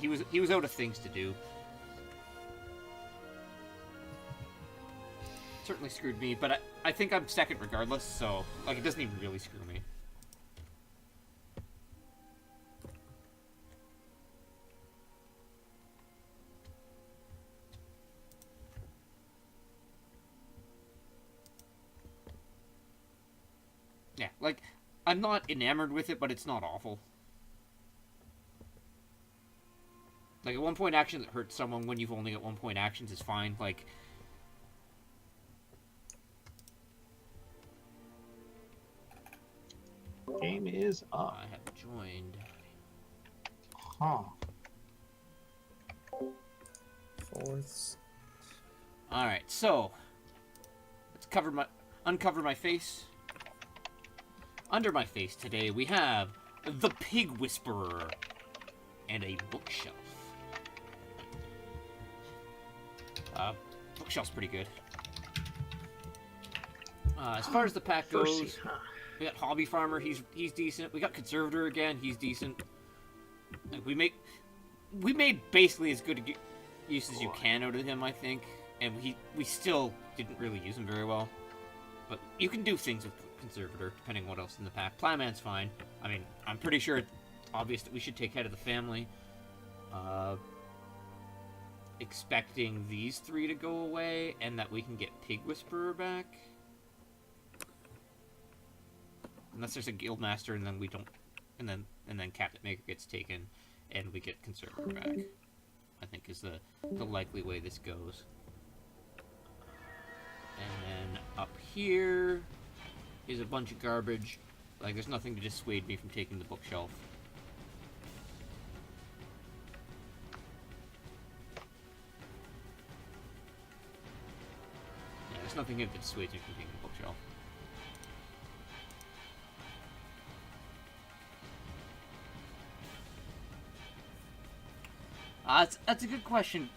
he was out of things to do. Certainly screwed me, but I think I'm second regardless, so like it doesn't even really screw me. Yeah, like I'm not enamored with it, but it's not awful. Like, a 1-point action that hurts someone when you've only got 1-point actions is fine. Like, Game is up. I have joined. Huh. Fourths. Alright, so let's uncover my face. Under my face today we have the Pig Whisperer and a bookshelf. Bookshelf's pretty good. As far as the pack goes, we got Hobby Farmer, he's decent. We got Conservator again, he's decent. Like, we made basically as good a use as you can out of him, I think. And we still didn't really use him very well. But you can do things with Conservator, depending on what else in the pack. Plowman's fine. I mean, I'm pretty sure it's obvious that we should take Head of the Family. Expecting these three to go away, and that we can get Pig Whisperer back. Unless there's a Guildmaster, and then we don't, and then Cabinet Maker gets taken, and we get Conservator back. I think is the likely way this goes. And then up here is a bunch of garbage. Like, there's nothing to dissuade me from taking the bookshelf. Yeah, there's nothing here that dissuades me from taking the bookshelf. That's a good question.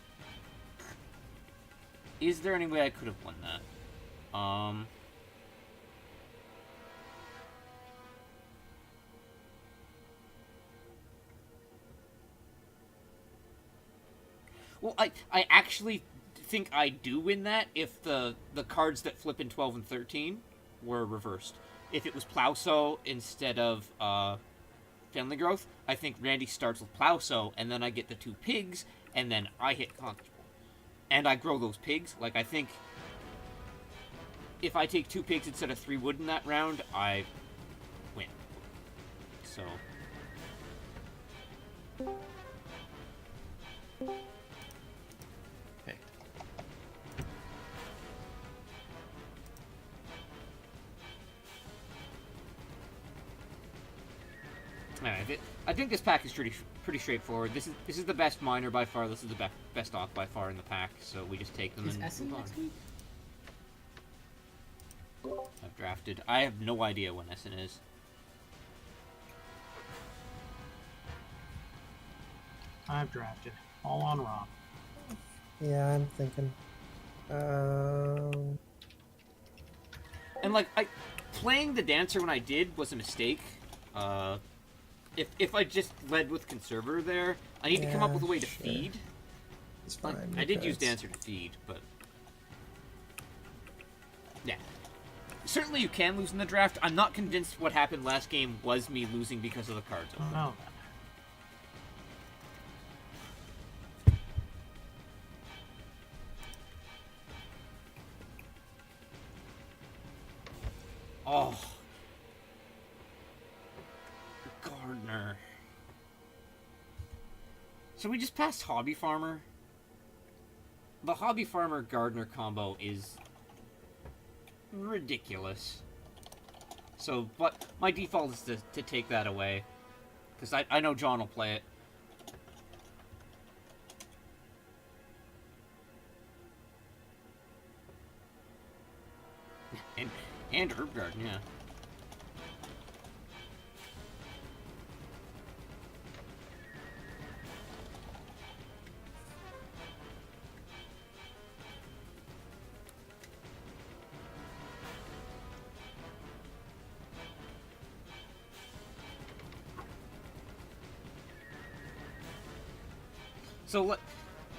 Is there any way I could have won that? Well, I actually think I do win that if the cards that flip in 12 and 13 were reversed. If it was Plowsow instead of Family Growth, I think Randy starts with Plowsow, and then I get the 2 pigs, and then I hit Constable. And I grow those pigs. Like, I think if I take 2 pigs instead of 3 wood in that round, I win. So. Okay. Alright, I think this pack is pretty straightforward. This is the best miner by far. This is the best off by far in the pack. So we just take them Is and Essen move on. next week? I've drafted. I have no idea when Essen is. I've drafted. All on Rob. Yeah, I'm thinking. And like playing the dancer when I did was a mistake. If I just led with Conservator there, I need to come up with a way to feed. It's fine. Like, I did use dancer to feed, but yeah. Certainly you can lose in the draft. I'm not convinced what happened last game was me losing because of the cards. I don't know. Oh. Gardener. So we just passed Hobby Farmer. The Hobby Farmer Gardener combo is ridiculous. So, but my default is to take that away. Because I know John will play it. And Herb Garden, yeah.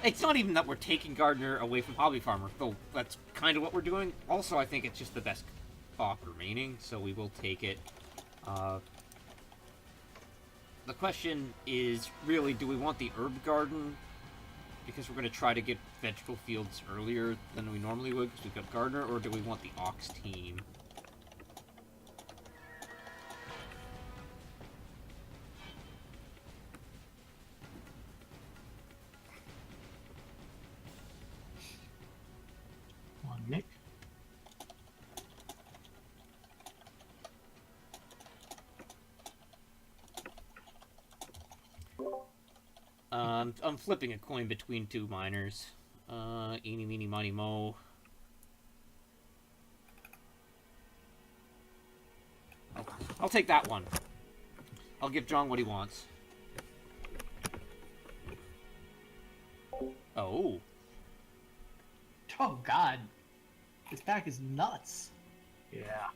It's not even that we're taking Gardener away from Hobby Farmer, though that's kind of what we're doing. Also, I think it's just the best crop remaining, so we will take it. The question is, really, do we want the herb garden? Because we're going to try to get vegetable fields earlier than we normally would, because we've got Gardener, or do we want the ox team? On Nick. I'm flipping a coin between two miners. Eeny, meeny, miny, mo. I'll take that one. I'll give John what he wants. Oh. Oh god. This pack is nuts. Yeah.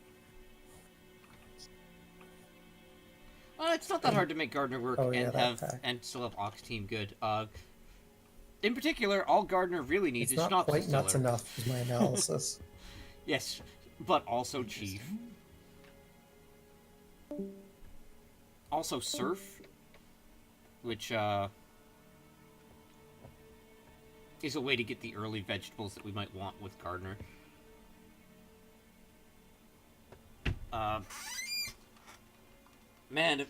It's not that hard to make Gardener work pack. and still have Ox Team good. In particular, all Gardener really needs It's is not Schnapps quite nuts Distiller. enough, is my analysis. Yes, but also Chief. Also Surf, which is a way to get the early vegetables that we might want with Gardener. Man,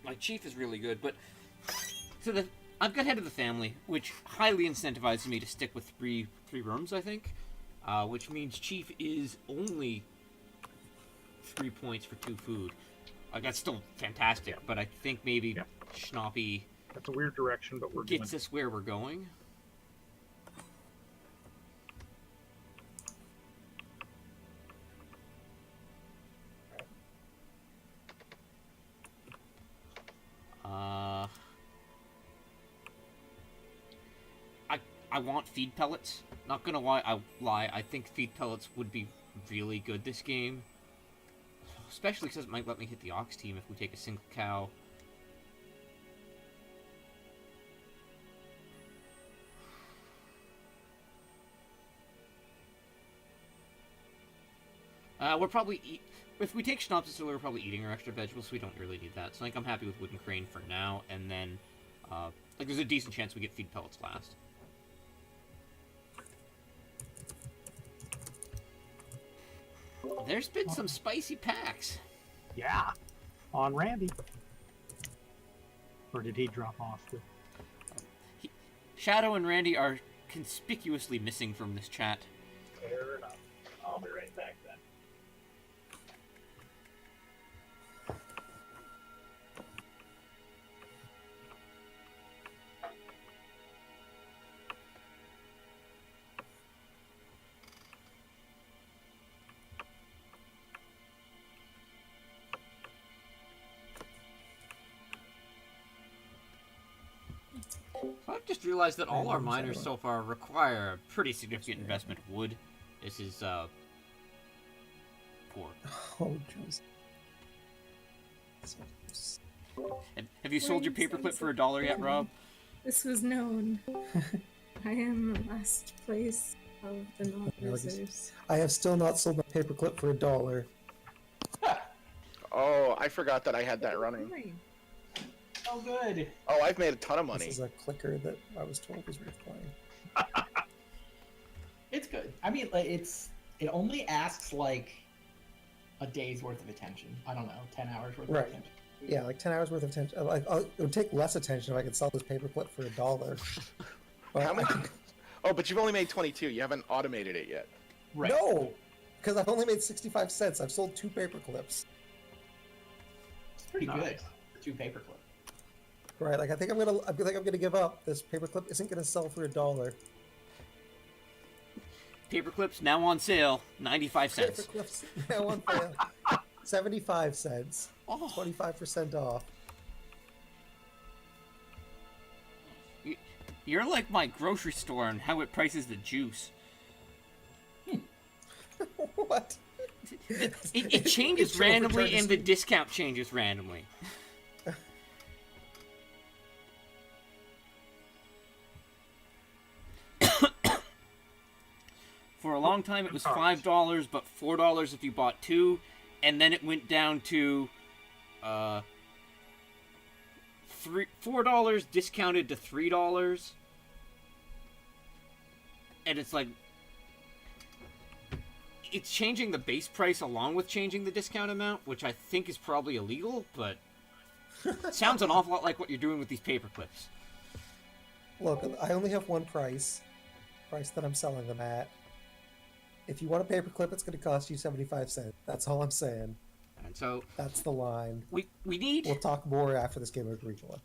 my Chief is really good, but so I've got Head of the Family, which highly incentivizes me to stick with three rooms, I think, which means Chief is only 3 points for 2 food. Like, that's still fantastic, but I think maybe Schnappy That's a weird direction, but we're gets us where we're going. I want feed pellets. Not gonna lie, I think feed pellets would be really good this game. Especially because it might let me hit the ox team if we take a single cow. We're probably if we take Schnapps Distiller, we're probably eating our extra vegetables, so we don't really need that. So like I'm happy with Wooden Crane for now, and then like there's a decent chance we get feed pellets last. There's been some spicy packs. Yeah. On Randy. Or did he drop off? Shadow and Randy are conspicuously missing from this chat. Fair enough. I'll be right back then. I've just realized that all our miners so far require a pretty significant investment of wood. This is, poor. Oh, jeez. Have you sold your paperclip for $1 yet, Rob? This was known. I am last place of the non-losers. I have still not sold my paperclip for $1. Oh, I forgot that I had that running. Oh, good. Oh, I've made a ton of money. This is a clicker that I was told was worth playing. It's good. I mean, like, it only asks like a day's worth of attention. I don't know, 10 hours worth Right. of attention. Yeah, like 10 hours worth of attention. It would take less attention if I could sell this paperclip for $1. Well, How many? Oh, but you've only made 22. You haven't automated it yet. Right. No! Because I've only made 65 cents. I've sold 2 paperclips. It's pretty Nice. good for 2 paperclips. Right, like I feel like I'm gonna give up. This paperclip isn't gonna sell for $1. Paperclips now on sale, 95 cents. Paperclips now on sale. 75 cents. Oh. 25% off. You You're like my grocery store and how it prices the juice. What? It changes randomly, and the discount changes randomly. For a long time, it was $5, but $4 if you bought two, and then it went down to $4 discounted to $3, and it's like it's changing the base price along with changing the discount amount, which I think is probably illegal, but it sounds an awful lot like what you're doing with these paper clips. Look, I only have one price that I'm selling them at. If you want a paperclip, it's going to cost you 75 cents. That's all I'm saying. And so that's the line. We need. We'll talk more after this game of Agricola.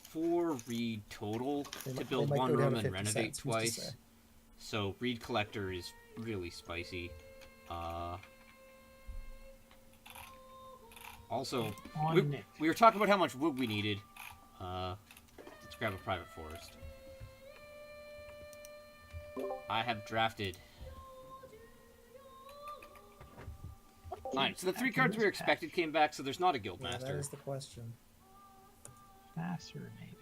4 reed total to build one room and renovate twice. So reed collector is really spicy. Also, we were talking about how much wood we needed. Let's grab a private forest. I have drafted. Alright, so the 3 cards we were expected came back, so there's not a guild master. That is the question. Fascinating.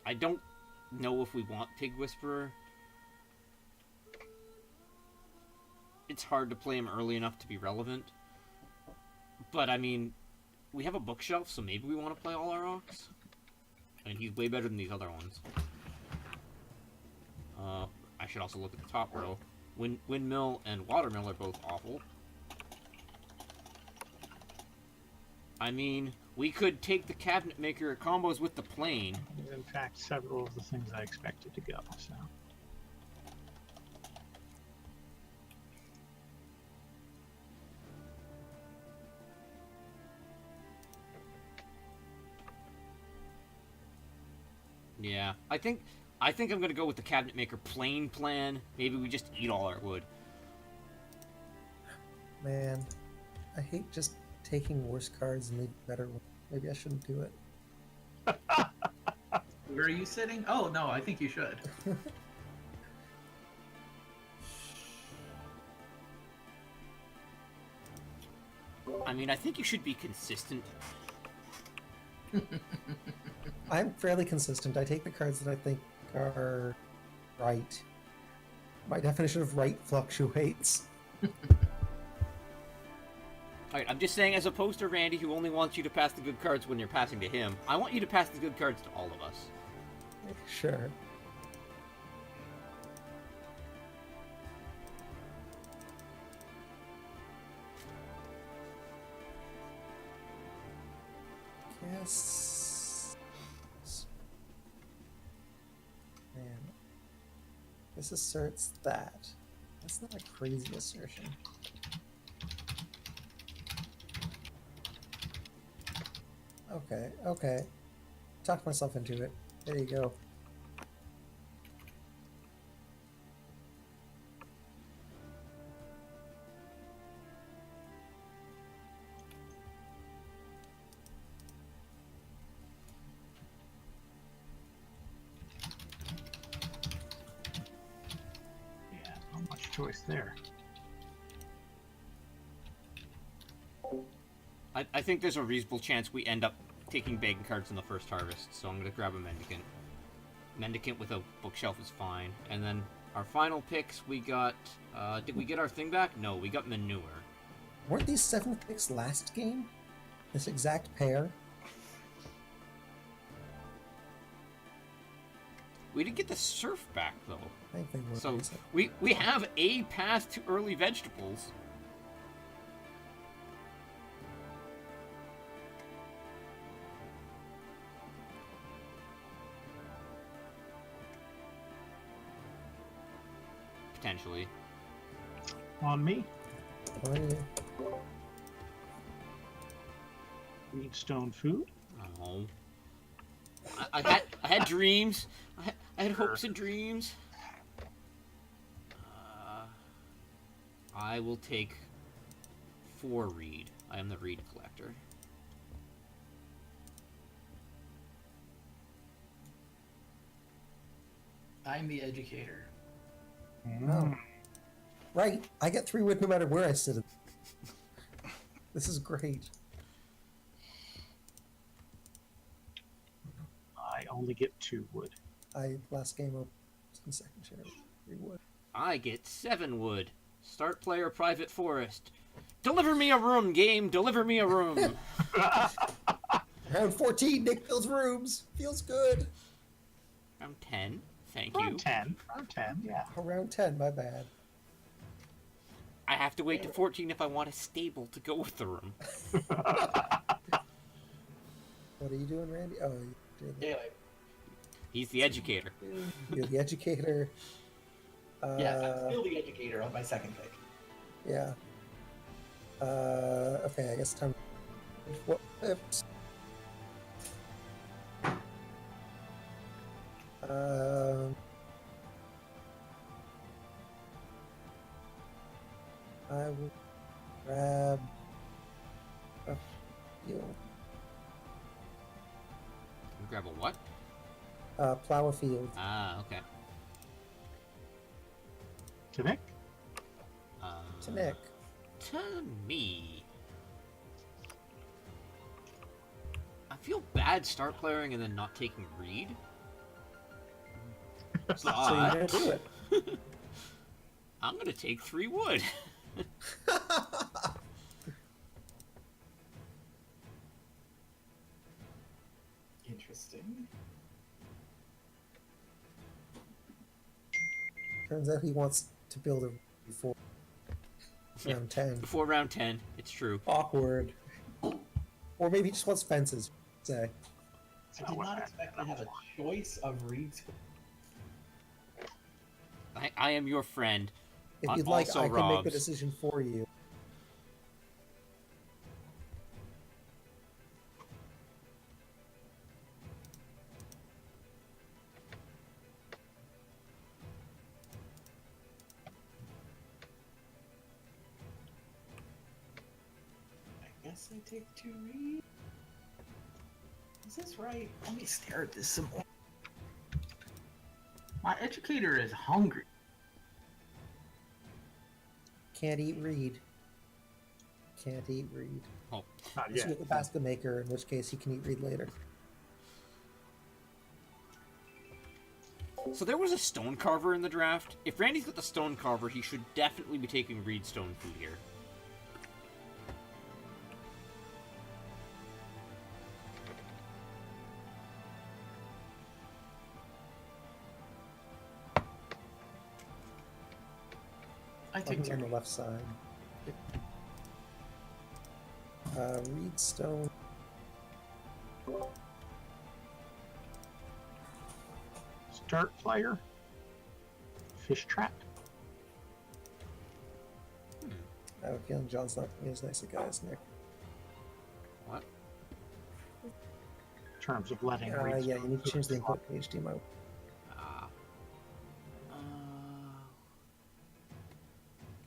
I don't know if we want Pig Whisperer. It's hard to play him early enough to be relevant. But, I mean, we have a bookshelf, so maybe we want to play all our rocks. I mean, he's way better than these other ones. I should also look at the top row. Windmill and Watermill are both awful. I mean, we could take the cabinet maker combos with the plane. In fact, several of the things I expected to go, so. Yeah, I think I'm gonna go with the cabinet maker plane plan. Maybe we just eat all our wood. Man, I hate just taking worse cards and leaving better ones. Maybe I shouldn't do it. Where are you sitting? Oh, no, I think you should. I mean, I think you should be consistent. I'm fairly consistent. I take the cards that I think are right. My definition of right fluctuates. Alright, I'm just saying, as opposed to Randy, who only wants you to pass the good cards when you're passing to him, I want you to pass the good cards to all of us. Sure. Yes. Man. This asserts that. That's not a crazy assertion. Okay. Talked myself into it. There you go. Yeah, not much choice there. I think there's a reasonable chance we end up taking begging cards in the first harvest, so I'm going to grab a Mendicant. Mendicant with a bookshelf is fine. And then our final picks, we got... did we get our thing back? No, we got Manure. Weren't these 7 picks last game? This exact pair? We did get the Surf back, though. I think they were. So we have a path to early vegetables. Potentially. On me. Oh, yeah. Need stone food. Oh. I had dreams. I had hopes and dreams. I will take 4 reed. I am the reed collector. I'm the educator. Oh. Right. I get 3 wood no matter where I sit. This is great. I only get 2 wood. Last game was in second share. 3 wood. I get 7 wood. Start player private forest. Deliver me a room, game. Deliver me a room. Round 14, Nick builds rooms. Feels good. Round 10. Thank you. Round 10. Round 10, yeah. Oh, round 10, my bad. I have to wait to 14 if I want a stable to go with the room. What are you doing, Randy? Oh, you're the, Anyway, He's the educator. you're the educator. yes, I'm still the educator on my second pick. Yeah. Okay, I guess time. What? Oops. I will grab a field. Grab a what? Plow a field. Ah, okay. To Nick? To Nick. To me. I feel bad start playing and then not taking read. So you're gonna do it. I'm gonna take 3 wood. Interesting. Turns out he wants to build a before round 10. Before round 10, it's true. Awkward. Or maybe he just wants fences, say. I did not expect to have a choice of read school. I am your friend. If you'd like, Also I can make the Rob's. decision for you. I guess I take 2 read. Is this right? Let me stare at this some more. My educator is hungry. Can't eat read. Can't eat read. Oh, Not Unless you yet. get the basket maker, in which case he can eat read later. so there was a stone carver in the draft. If Randy's got the stone carver, he should definitely be taking reed stone food here. I take He's 2 on the read. left side. Reed stone. Start player. Fish trap. I have a feeling John's not going to be as nice a guy as Nick. What? In terms of letting Yeah, read you need to change the input to HDMI. Ah.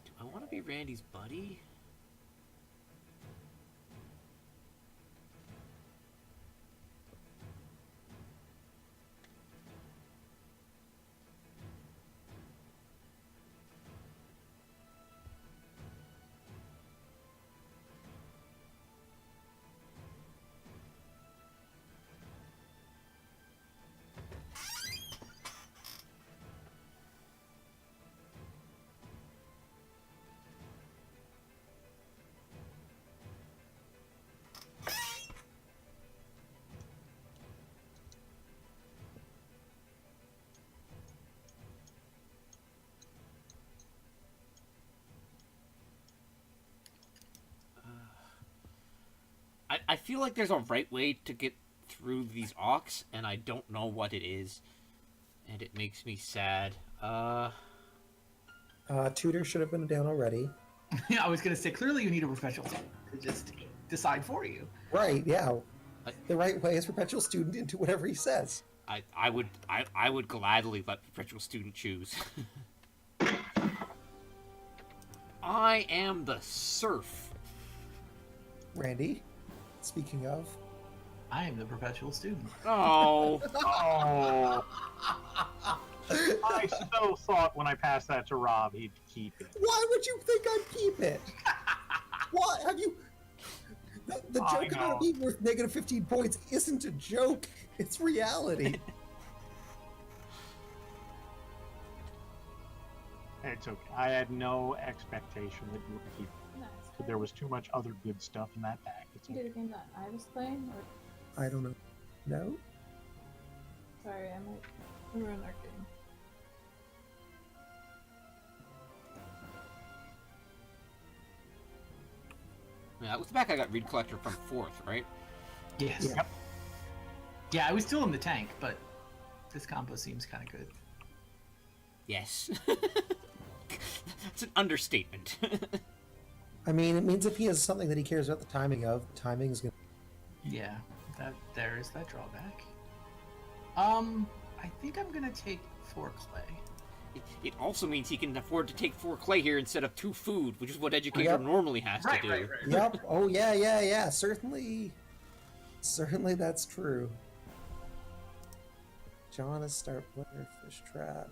Do I want to be Randy's buddy? I feel like there's a right way to get through these Auks, and I don't know what it is. And it makes me sad. Tutor should have been down already. I was gonna say, clearly you need a professional to just decide for you. Right, yeah. The right way is perpetual student into whatever he says. I would gladly let perpetual student choose. I am the serf. Randy, speaking of. I am the perpetual student. Oh. Oh, I so thought when I passed that to Rob, he'd keep it. Why would you think I'd keep it? What have you? The I joke about know. it being worth negative 15 points isn't a joke. It's reality. It's okay. I had no expectation that you would keep it. Nice. But there was too much other good stuff in that pack. It's You did okay. a game that I was playing, or I don't know. No? sorry, I might ruin our game. Yeah, that was the pack I got Reed Collector from 4th, right? Yes. Yeah. Yeah, I was still in the tank, but this combo seems kind of good. Yes. It's an understatement. I mean, it means if he has something that he cares about the timing of, timing is going to... Yeah, there is that drawback. I think I'm gonna take 4 clay. It also means he can afford to take 4 clay here instead of 2 food, which is what Educator Yep. normally has to do. Yep. Oh, yeah. Certainly that's true. John is start player, fish trap.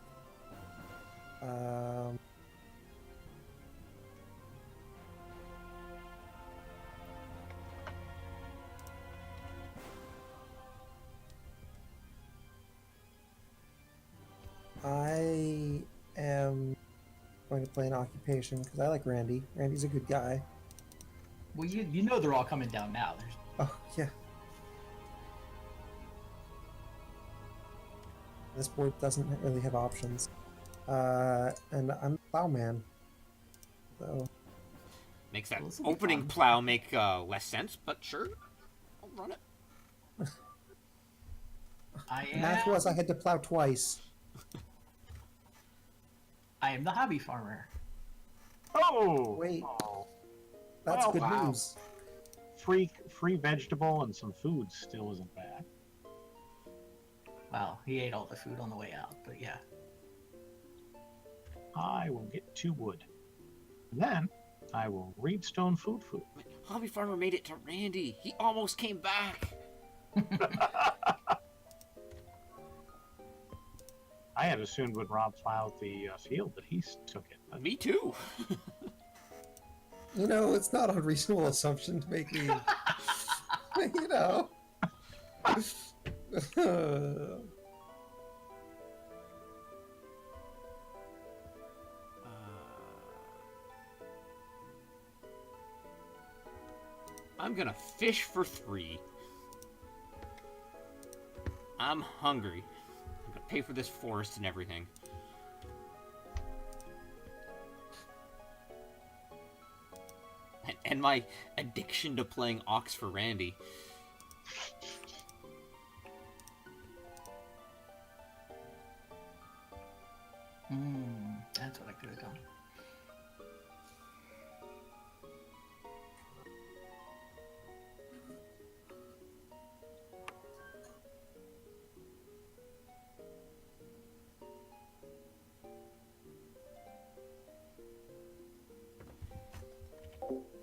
I am going to play an occupation because I like Randy. Randy's a good guy. Well, you know they're all coming down now. There's Oh, yeah. This board doesn't really have options. And I'm Plowman. So, Makes that Well, this will be opening fun. plow make less sense, but sure. I'll run it. the math was I had to plow twice. I am the hobby farmer. Oh! Wait. Oh. That's Oh, good wow. news. Free vegetable and some food still isn't bad. Well, he ate all the food on the way out, but yeah. I will get 2 wood. And then I will reedstone food. Hobby Farmer made it to Randy. He almost came back. I had assumed when Rob plowed the field that he took it. But Me too. You know, it's not a reasonable assumption to make me. You know. I'm gonna fish for 3. I'm hungry. I'm gonna pay for this forest and everything. And my addiction to playing Ox for Randy. That's what I could have done.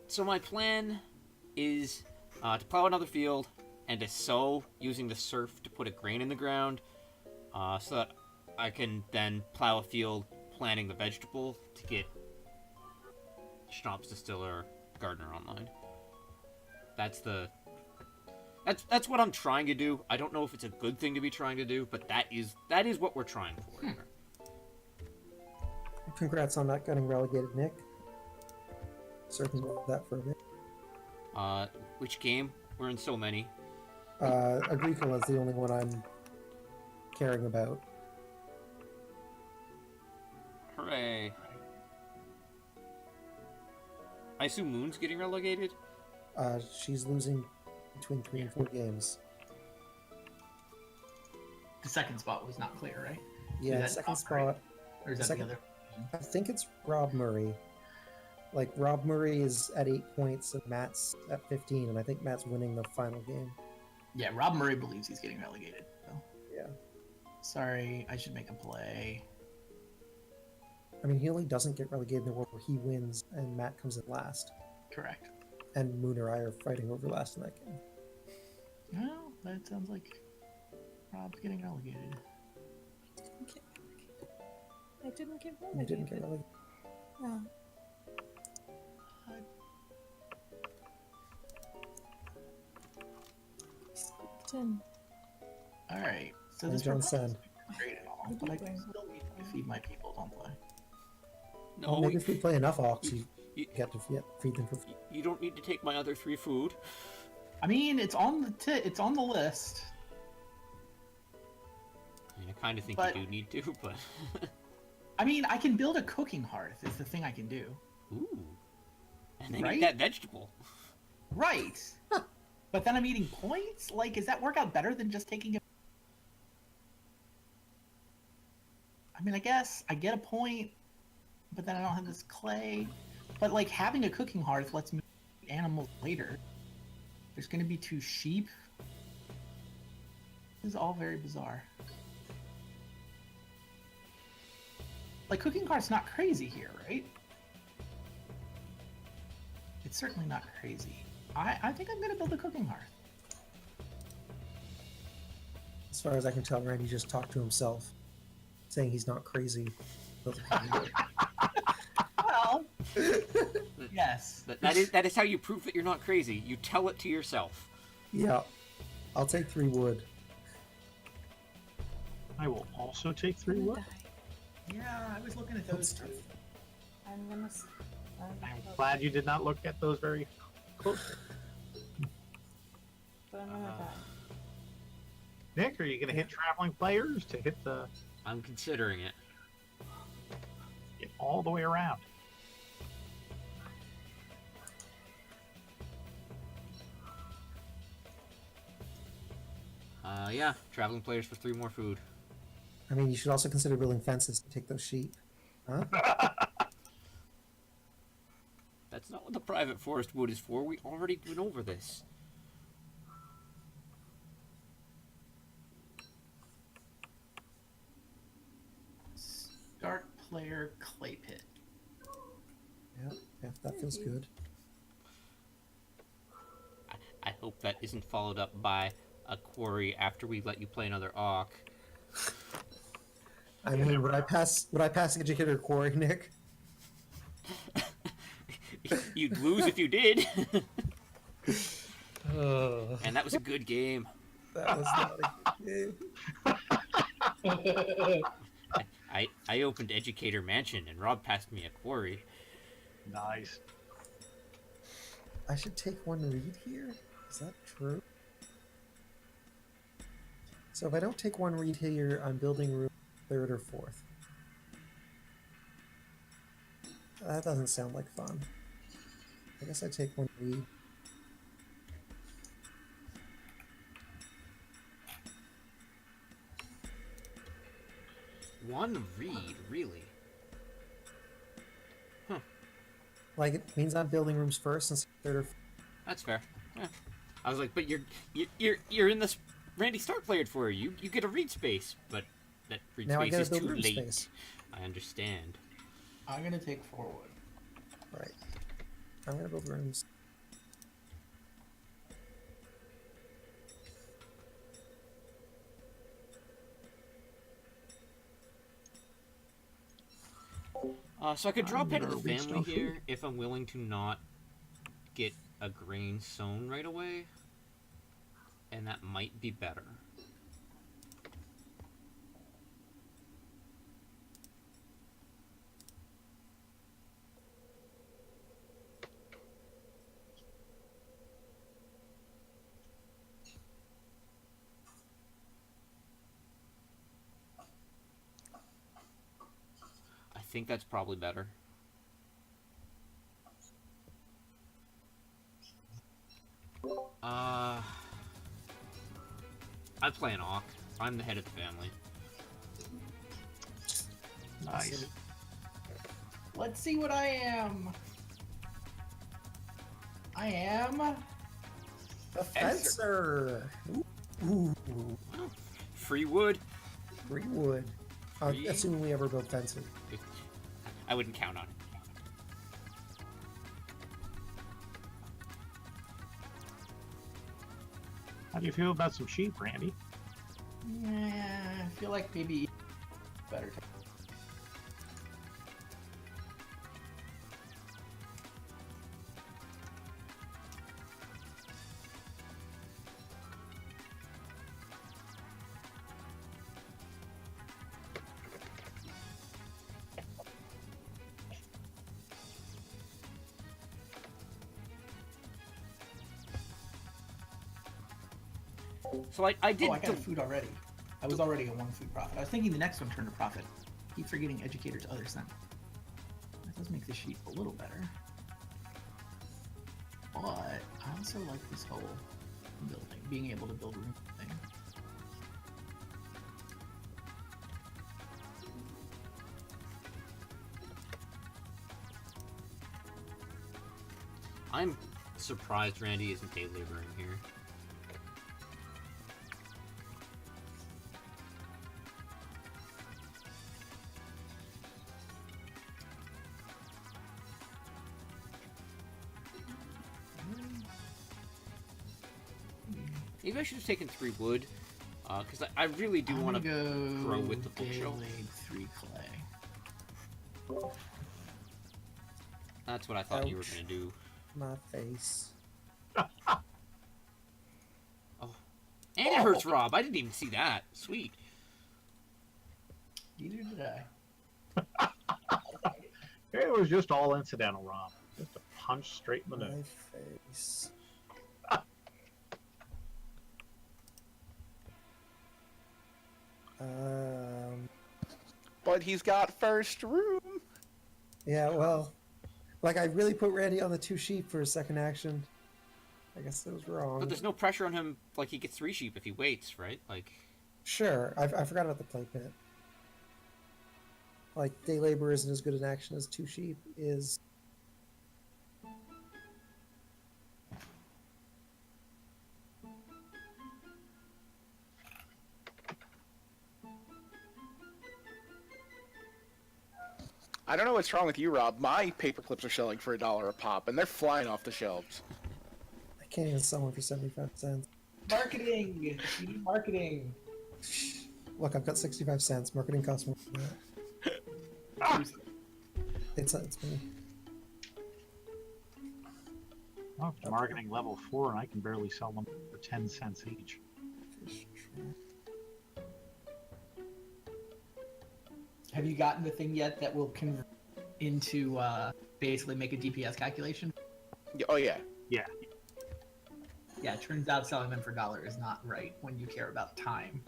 So my plan is to plow another field and to sow using the surf to put a grain in the ground, so that I can then plow a field planting the vegetable to get Schnapps Distiller Gardener online. That's what I'm trying to do. I don't know if it's a good thing to be trying to do, but that is what we're trying for. Congrats on not getting relegated, Nick. Certain of that for a bit. Which game? We're in so many. Agricola is the only one I'm caring about. Hooray. I assume Moon's getting relegated? She's losing between 3 and 4 games. The second spot was not clear, right? Yeah, that second top right? spot. Or is that Second- the other? I think it's Rob Murray. Like, Rob Murray is at 8 points and Matt's at 15, and I think Matt's winning the final game. Yeah, Rob Murray believes he's getting relegated. So. Yeah. Sorry, I should make him play. I mean, he only doesn't get relegated in the world where he wins and Matt comes in last. Correct. And Moon or I are fighting over last in that game. Well, that sounds like Rob's getting relegated. I didn't get You relegated. didn't get relegated. No. Scooped in. All right. So And this John proposal said. is great and all, but I still need to feed my people, don't I? No, Well, maybe if we play enough Ox, you- you get to feed them for free. you don't need to take my other 3 food. I mean, it's on the list. I mean, I kind of think But- you do need to, but... I mean, I can build a cooking hearth. Is the thing I can do. Ooh. And then Right? eat that vegetable. Right. But then I'm eating points. Like, does that work out better than just taking it? I mean, I guess I get a point, but then I don't have this clay. But like having a cooking hearth lets me eat animals later. There's going to be 2 sheep. This is all very bizarre. Like, cooking hearth's not crazy here, right? It's certainly not crazy. I think I'm going to build a cooking hearth. As far as I can tell, Randy just talked to himself, saying he's not crazy. Well, yes. That is how you prove that you're not crazy. You tell it to yourself. Yeah, I'll take 3 wood. I will also take 3 I'm gonna wood. die. Yeah, I was looking at those two. I'm gonna. I'm glad you did not look at those very closely. But I'm gonna die. Nick, are you going to hit traveling players to hit the I'm considering it. get all the way around? Yeah, traveling players for 3 more food. I mean, you should also consider building fences to take those sheep. Huh? That's not what the private forest wood is for. We already went over this. Start player clay pit. Yeah, that feels good. I hope that isn't followed up by a quarry after we let you play another Auk. I mean, would I pass educator quarry, Nick? You'd lose if you did. Oh, And that was a good game. that was not a game. I opened Educator Mansion and Rob passed me a quarry. Nice. I should take 1 reed here? Is that true? So if I don't take 1 reed here, I'm building room 3rd or 4th. That doesn't sound like fun. I guess I take 1 reed. One reed, really? Like, it means I'm building rooms first instead of 3rd or 4th. That's fair. Yeah. I was like, but you're in this. Randy Stark played for you. You get a read space, but that read Now I space gotta is build too room late. space. I understand. I'm gonna take 4 wood. Right. I'm gonna build rooms. So I could drop I'm head of the gonna reach family no here food. if I'm willing to not get a grain sown right away, and that might be better. I think that's probably better. I play an Auk. I'm the head of the family. Nice. Let's see what I am. I am A fencer! Ooh, Free wood. free wood. Free? Assuming we ever build fences. I wouldn't count on it. How do you feel about some sheep, Randy? Yeah, I feel like maybe better. So I did. Oh, I got a food already. I was already a 1 food profit. I was thinking the next one turned a profit. Keep forgetting educator's other son. That does make the sheep a little better. But I also like this whole building, being able to build room thing. I'm surprised Randy isn't day laboring here. Maybe I should have taken 3 wood, because I really do want to grow with the bookshelf. 3 clay. That's what I thought you were Ouch. going to do. My face. And it hurts Rob. I didn't even see that. Sweet. Neither did I. It was just all incidental, Rob. Just a punch straight in the My nose. face. But he's got first room. Yeah, well, like I really put Randy on the 2 sheep for his second action. I guess it was wrong. But there's no pressure on him. Like, he gets 3 sheep if he waits, right? Like, Sure, I forgot about the play pit. Like, day labor isn't as good an action as 2 sheep is. I don't know what's wrong with you, Rob. My paper clips are selling for $1 a pop, and they're flying off the shelves. I can't even sell one for 75 cents. Marketing! You need marketing. Look, I've got 65 cents. Marketing costs more than that. It's me. Well, it's marketing level 4, and I can barely sell them for 10 cents each. Have you gotten the thing yet that will convert into basically make a DPS calculation? Oh, yeah. Yeah. Yeah, it turns out selling them for $1 is not right when you care about time.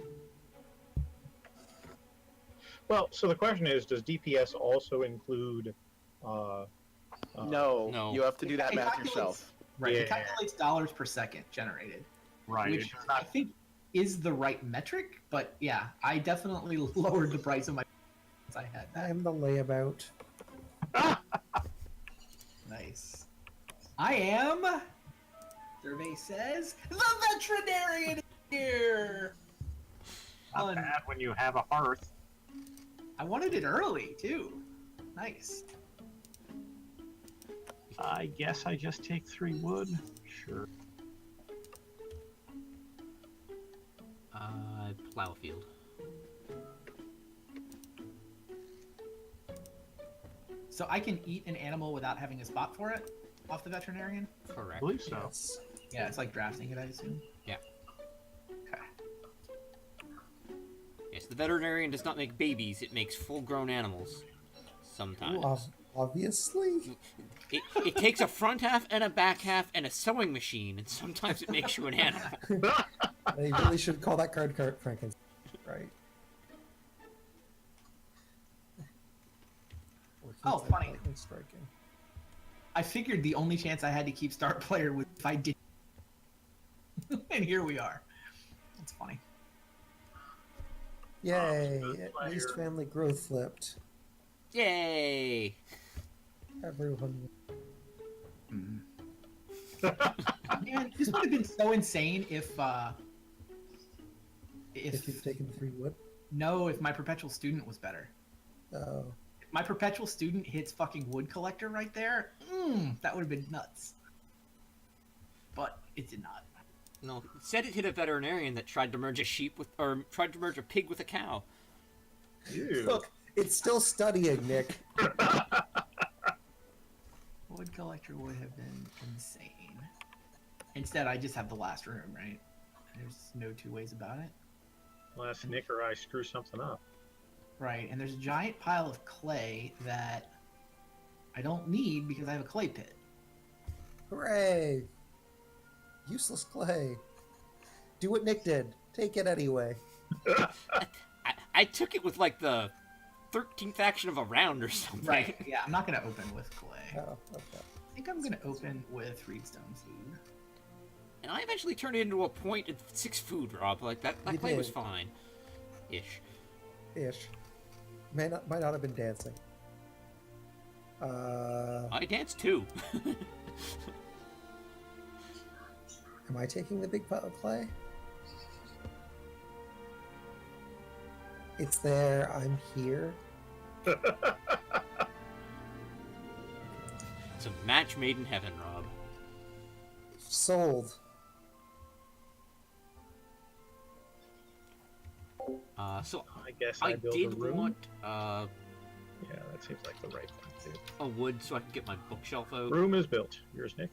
Well, so the question is, does DPS also include... No, No. you have to do that It math calculates- yourself. Right, it Yeah. calculates dollars per second generated, Right. which I think is the right metric, but yeah, I definitely lowered the price of my since I had I that. am the layabout. Nice. I am, survey says, the veterinarian is here! Not Fun. bad when you have a hearth. I wanted it early, too. Nice. I guess I just take 3 wood. Sure. Plow a field. So I can eat an animal without having a spot for it off the veterinarian? I Correct. believe so. Yes. Yeah, it's like drafting it, I assume. Yeah. Okay. Yes, the veterinarian does not make babies, it makes full-grown animals. Sometimes. Obviously. It takes a front half and a back half and a sewing machine, and sometimes it makes you an animal. They really should call that card Frankenstein, right? Oh, funny. Lightning striking. I figured the only chance I had to keep star player was if I did. And here we are. That's funny. Yay! At least family growth flipped. Yay! Everyone. Man, this would have been so insane if If you've taken 3 wood. no, if my perpetual student was better. Oh. If my perpetual student hits fucking wood collector right there, that would have been nuts. But it did not. No, it said it hit a veterinarian that tried to merge a sheep with, or tried to merge a pig with a cow. Ew. Look, it's still studying, Nick. Wood collector would have been insane. Instead, I just have the last room, right? There's no 2 ways about it. Unless Nick or I screw something up. Right, and there's a giant pile of clay that I don't need because I have a clay pit. Hooray! Useless clay. Do what Nick did. Take it anyway. I took it with like the 13th action of a round or something. Right. Yeah, I'm not gonna open with clay. Oh, okay. I think I'm gonna open with Reedstone food. And I eventually turned it into a point at 6 food, Rob. Like that You clay was did. fine. Ish. Ish. Might not have been dancing. I danced too. Am I taking the big pile of clay? It's there. I'm here. It's a match made in heaven, Rob. Sold. So I guess I I build a did room. want Yeah, that seems like the right thing to do. a wood so I can get my bookshelf out. Room is built. Yours, Nick?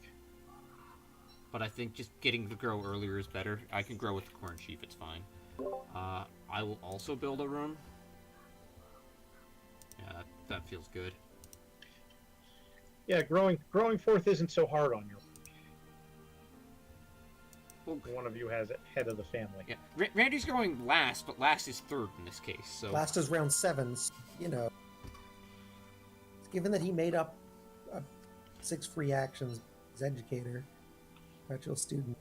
But I think just getting to grow earlier is better. I can grow with the corn sheaf, it's fine. I will also build a room. Yeah, that feels good. Yeah, growing forth isn't so hard on you. Well, One of you has it, head of the family. yeah, Randy's growing last, but last is third in this case. So Last is round 7. You know. Given that he made up 6 free actions as educator, actual student,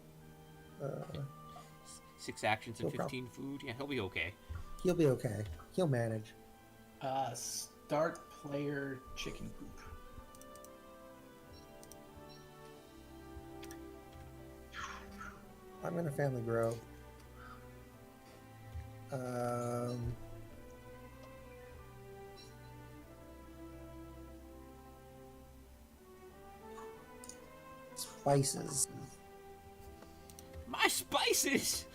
6 actions and No problem. 15 food. Yeah, he'll be okay. he'll be okay. He'll manage. Start player chicken coop. I'm gonna family grow. Spices. My spices.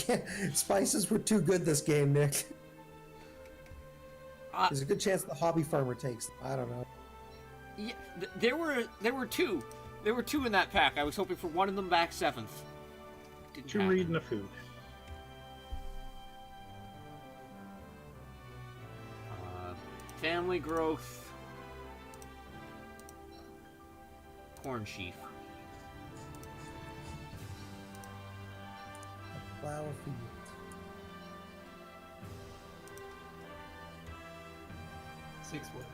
Yeah, spices were too good this game, Nick. There's a good chance the hobby farmer takes them. I don't know. Yeah, there were two. There were 2 in that pack. I was hoping for one of them back 7th. Didn't 2 happen. reading the food. Family growth. Corn sheaf. Flower field. Six wood.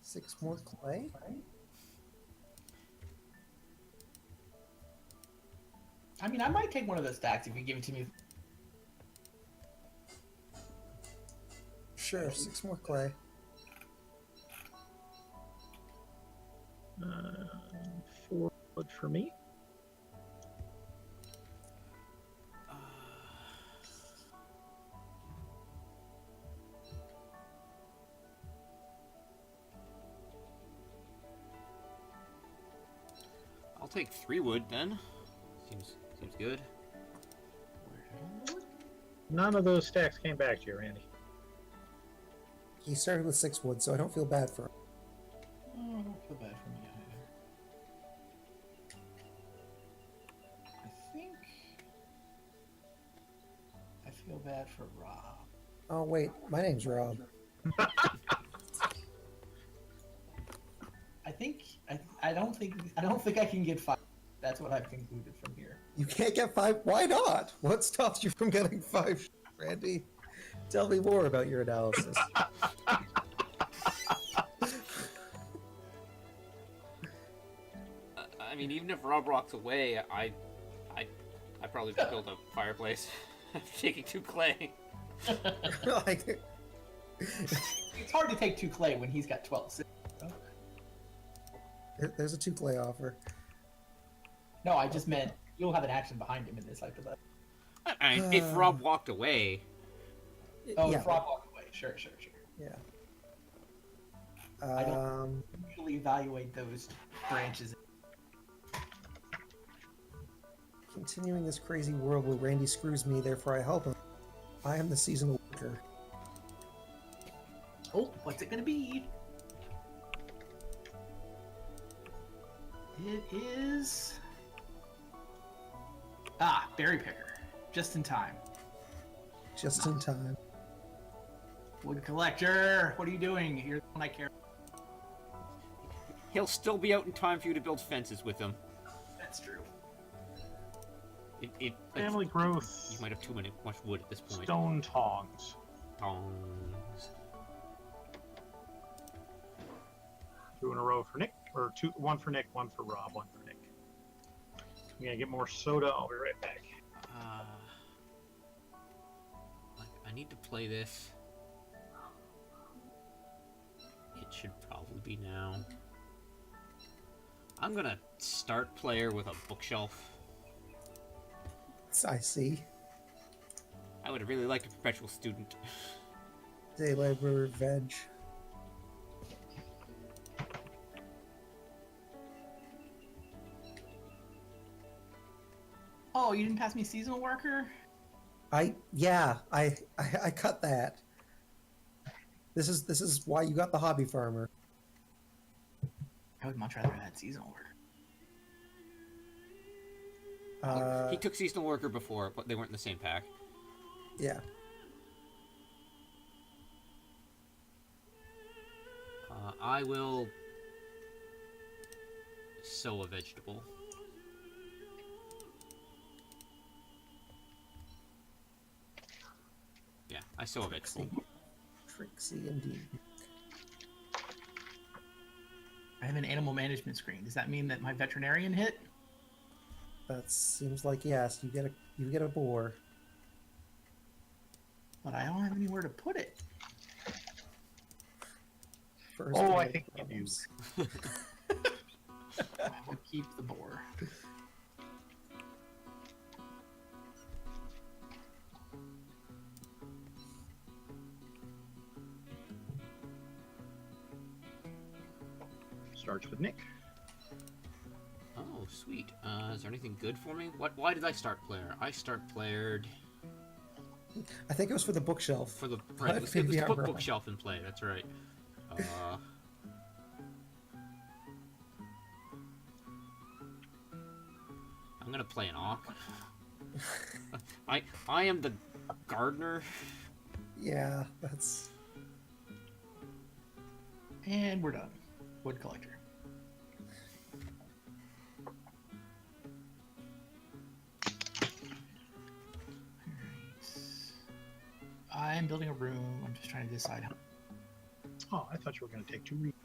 Six more clay? I mean, I might take one of those stacks if you give it to me. Sure, 6 more clay. 4 wood for me. I'll take 3 wood then. Seems good. None of those stacks came back to you, Randy. He started with 6 wood, so I don't feel bad for him. Oh, I don't feel bad for me either. I feel bad for Rob. Oh wait, my name's Rob. I don't think I can get 5. That's what I've concluded from here. You can't get 5? Why not? What stops you from getting 5, Randy? Tell me more about your analysis. I mean, even if Rob walks away, I probably build a fireplace. After taking 2 clay. Like, It's hard to take 2 clay when he's got 12. there's a 2 clay offer. No, I just meant you'll have an action behind him in this hypothetical. I mean, if Rob walked away, Oh, yeah, if Rob walked away. Sure. yeah. I don't usually evaluate those branches. Continuing this crazy world where Randy screws me, therefore I help him. I am the seasonal worker. Oh, what's it gonna be? It is... Ah, berry picker. Just in time. Just in time. Wood collector, what are you doing? You're the one I care. He'll still be out in time for you to build fences with him. That's true. Family growth. You might have much wood at this point. Stone tongs. Tongs. 2 in a row for Nick, or 2, 1 for Nick, 1 for Rob, 1 for Nick. I'm gonna get more soda. I'll be right back. I need to play this. It should probably be now. I'm gonna start player with a bookshelf. I see. I would really like a perpetual student. Day labor, veg. Oh, you didn't pass me seasonal worker? I cut that. This is why you got the hobby farmer. I would much rather have had seasonal worker. He took seasonal worker before, but they weren't in the same pack. Yeah. I will sow a vegetable. Yeah, I sow a vegetable. Trixie indeed. I have an animal management screen. Does that mean that my veterinarian hit? That seems like yes. You get a boar. But I don't have anywhere to put it. First Oh, I world think you do. problems. I will keep the boar. Starts with Nick. Oh, sweet. Is there anything good for me? Why did I start player? I start playered I think it was for the bookshelf. for the right. It was Maybe to I'm put wrong. bookshelf in play. That's right. I'm gonna play an Auk. I am the gardener. Yeah, that's And we're done. Wood collector. Alright. I'm building a room. I'm just trying to decide how. Oh, I thought you were going to take 2 readings.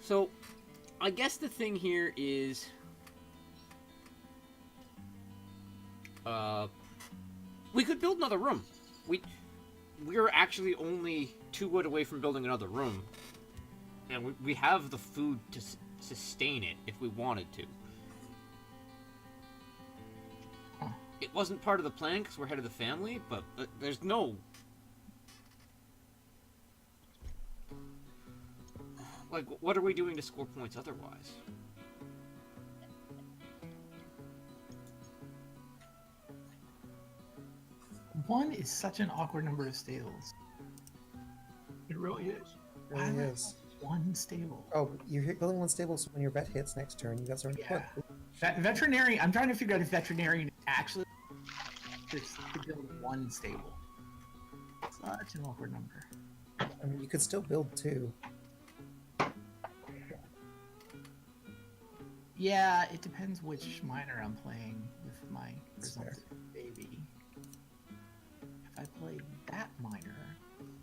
So, I guess the thing here is, we could build another room. We're actually only 2 wood away from building another room, and we have the food to sustain it if we wanted to. Huh. It wasn't part of the plan because we're head of the family, but there's no. Like, what are we doing to score points otherwise? One is such an awkward number of stables. It really is. it really Why is. One stable. Oh, you're building one stable, so when your vet hits next turn, you got something to Yeah. put. Veterinarian. I'm trying to figure out if veterinarian actually to build one stable. Such an awkward number. I mean, you could still build 2. Yeah, it depends which miner I'm playing with my That's fair. presumptive baby. If I played that miner,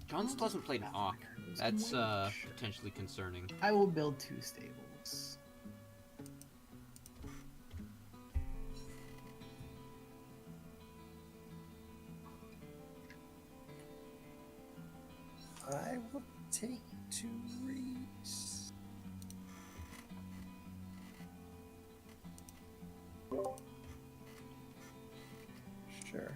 John still hasn't played an Auk. There's That's some wage. potentially concerning. I will build 2 stables. I will take 2 reads. Sure.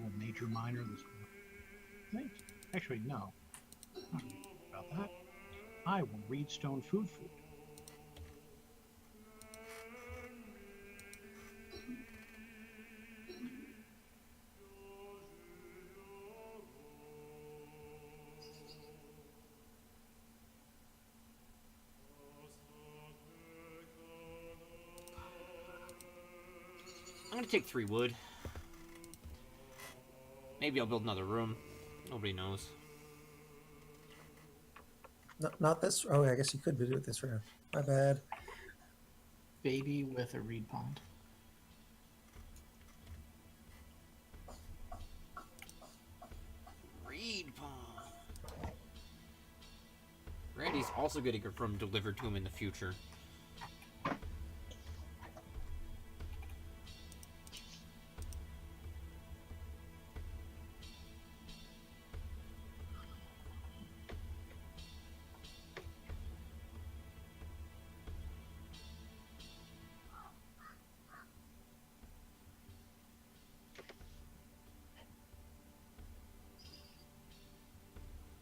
will major minor this one. Actually, no. Not about that. I will read stone food. I'm gonna take 3 wood. Maybe I'll build another room. Nobody knows. Not this. Oh, I guess you could do it this round. My bad. Baby with a reed pond. Reed pond. Randy's also getting her from delivered to him in the future.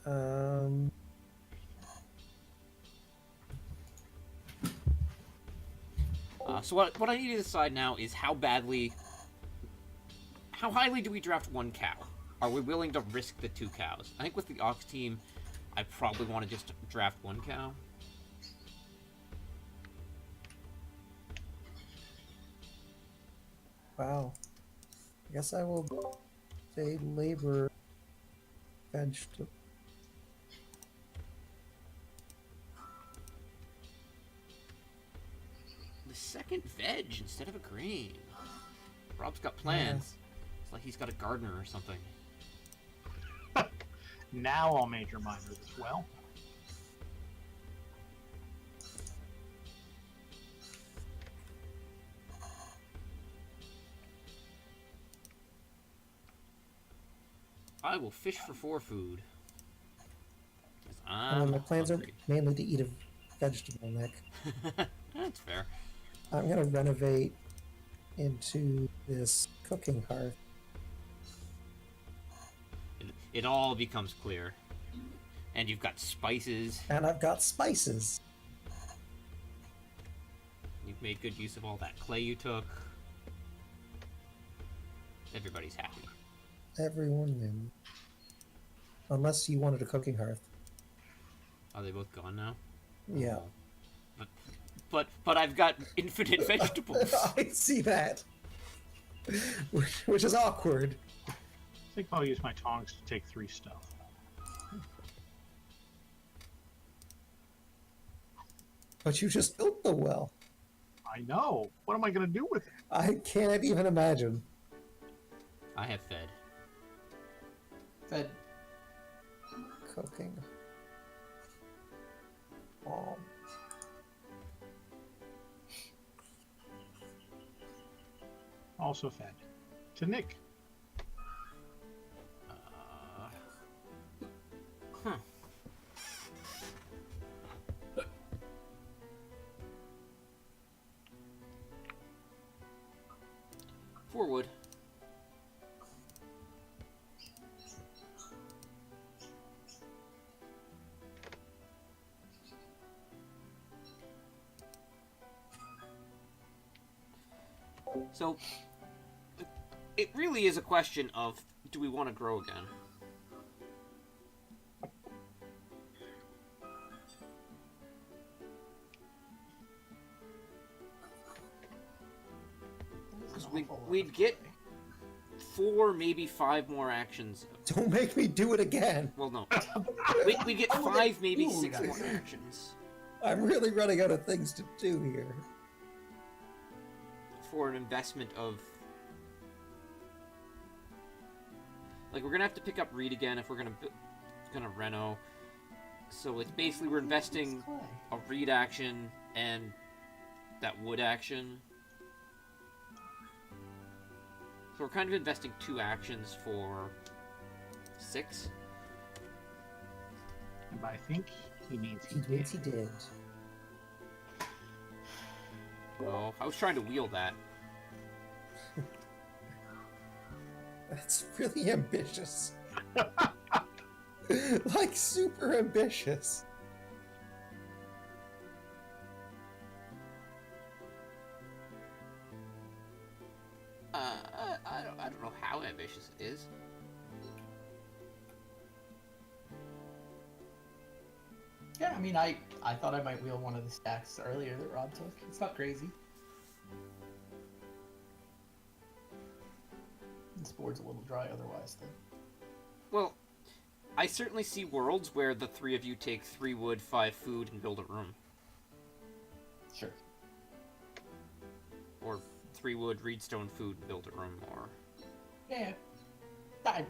Um, So what I need to decide now is how highly do we draft 1 cow? Are we willing to risk the 2 cows? I think with the Ox team, I probably want to just draft 1 cow. wow. I guess I will say labor vegetable. The second veg instead of a grain. Rob's got plans. It's like he's got a gardener or something. Now I'll major minor this well. I will fish for 4 food. 'Cause And I'm my plans are hungry. mainly to eat a vegetable, Nick. That's fair. I'm gonna renovate into this cooking hearth. It all becomes clear. And you've got spices. And I've got spices. You've made good use of all that clay you took. Everybody's happy. Everyone in. Unless you wanted a cooking hearth. Are they both gone now? Yeah. But I've got infinite vegetables. I see that. Which is awkward. I think I'll use my tongs to take 3 stuff. But you just built the well. I know. What am I going to do with it? I can't even imagine. I have fed. That Cooking. Also fed. To Nick. Huh. Forward. So, it really is a question of, do we want to grow again? Because we'd get 4, maybe 5 more actions. Don't make me do it again. Well, no. We get 5, maybe 6 more actions. I'm really running out of things to do here. For an investment of... Like, we're gonna have to pick up Reed again if we're gonna reno. So it's basically we're investing a Reed action and that wood action. So we're kind of investing 2 actions for 6. And I think he needs He did. Oh, I was trying to wheel that. That's really ambitious. Like, super ambitious. I don't know how ambitious it is. Yeah, I mean, I thought I might wheel one of the stacks earlier that Rob took. It's not crazy. This board's a little dry otherwise, though. Well, I certainly see worlds where the three of you take 3 wood, 5 food, and build a room. Sure. Or 3 wood, reedstone, food, and build a room, or... Yeah. I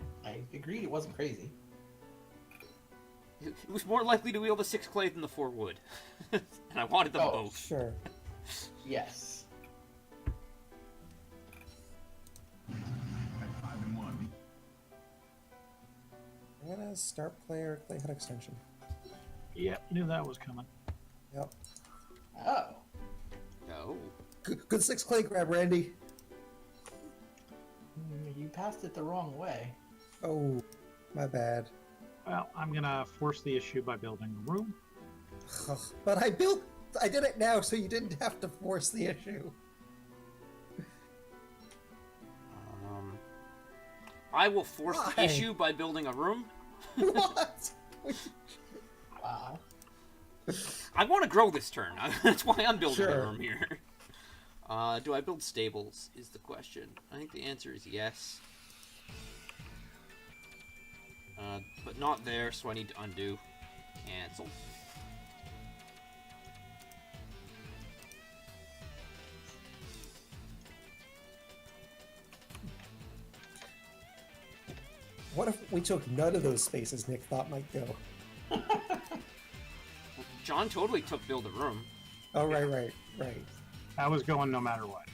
agreed it wasn't crazy. It was more likely to wield the 6 clay than the 4 wood. And I wanted them both. Sure. Yes. I'm gonna start player clay hut extension. Yep, knew that was coming. Yep. Oh. No. Good 6 clay grab, Randy. You passed it the wrong way. Oh, my bad. Well, I'm gonna force the issue by building a room. But I did it now, so you didn't have to force the issue. I will force the Why? issue by building a room. What? Wow. I want to grow this turn. That's why I'm building Sure. a room here. Do I build stables is the question. I think the answer is yes. But not there, so I need to undo. Cancel. What if we took none of those spaces Nick thought might go? John totally took build a room. Oh, right. I was going no matter what.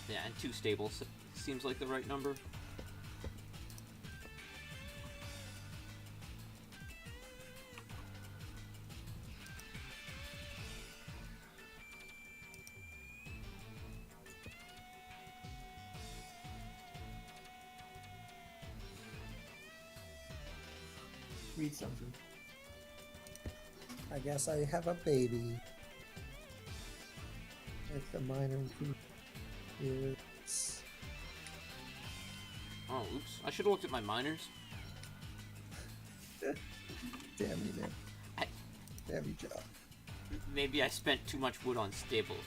Yeah, and 2 stables seems like the right number. Read something. I guess I have a baby. If the minor is... Oh, oops. I should have looked at my miners. Damn you, Nick. I- Damn you, Joe. Maybe I spent too much wood on stables.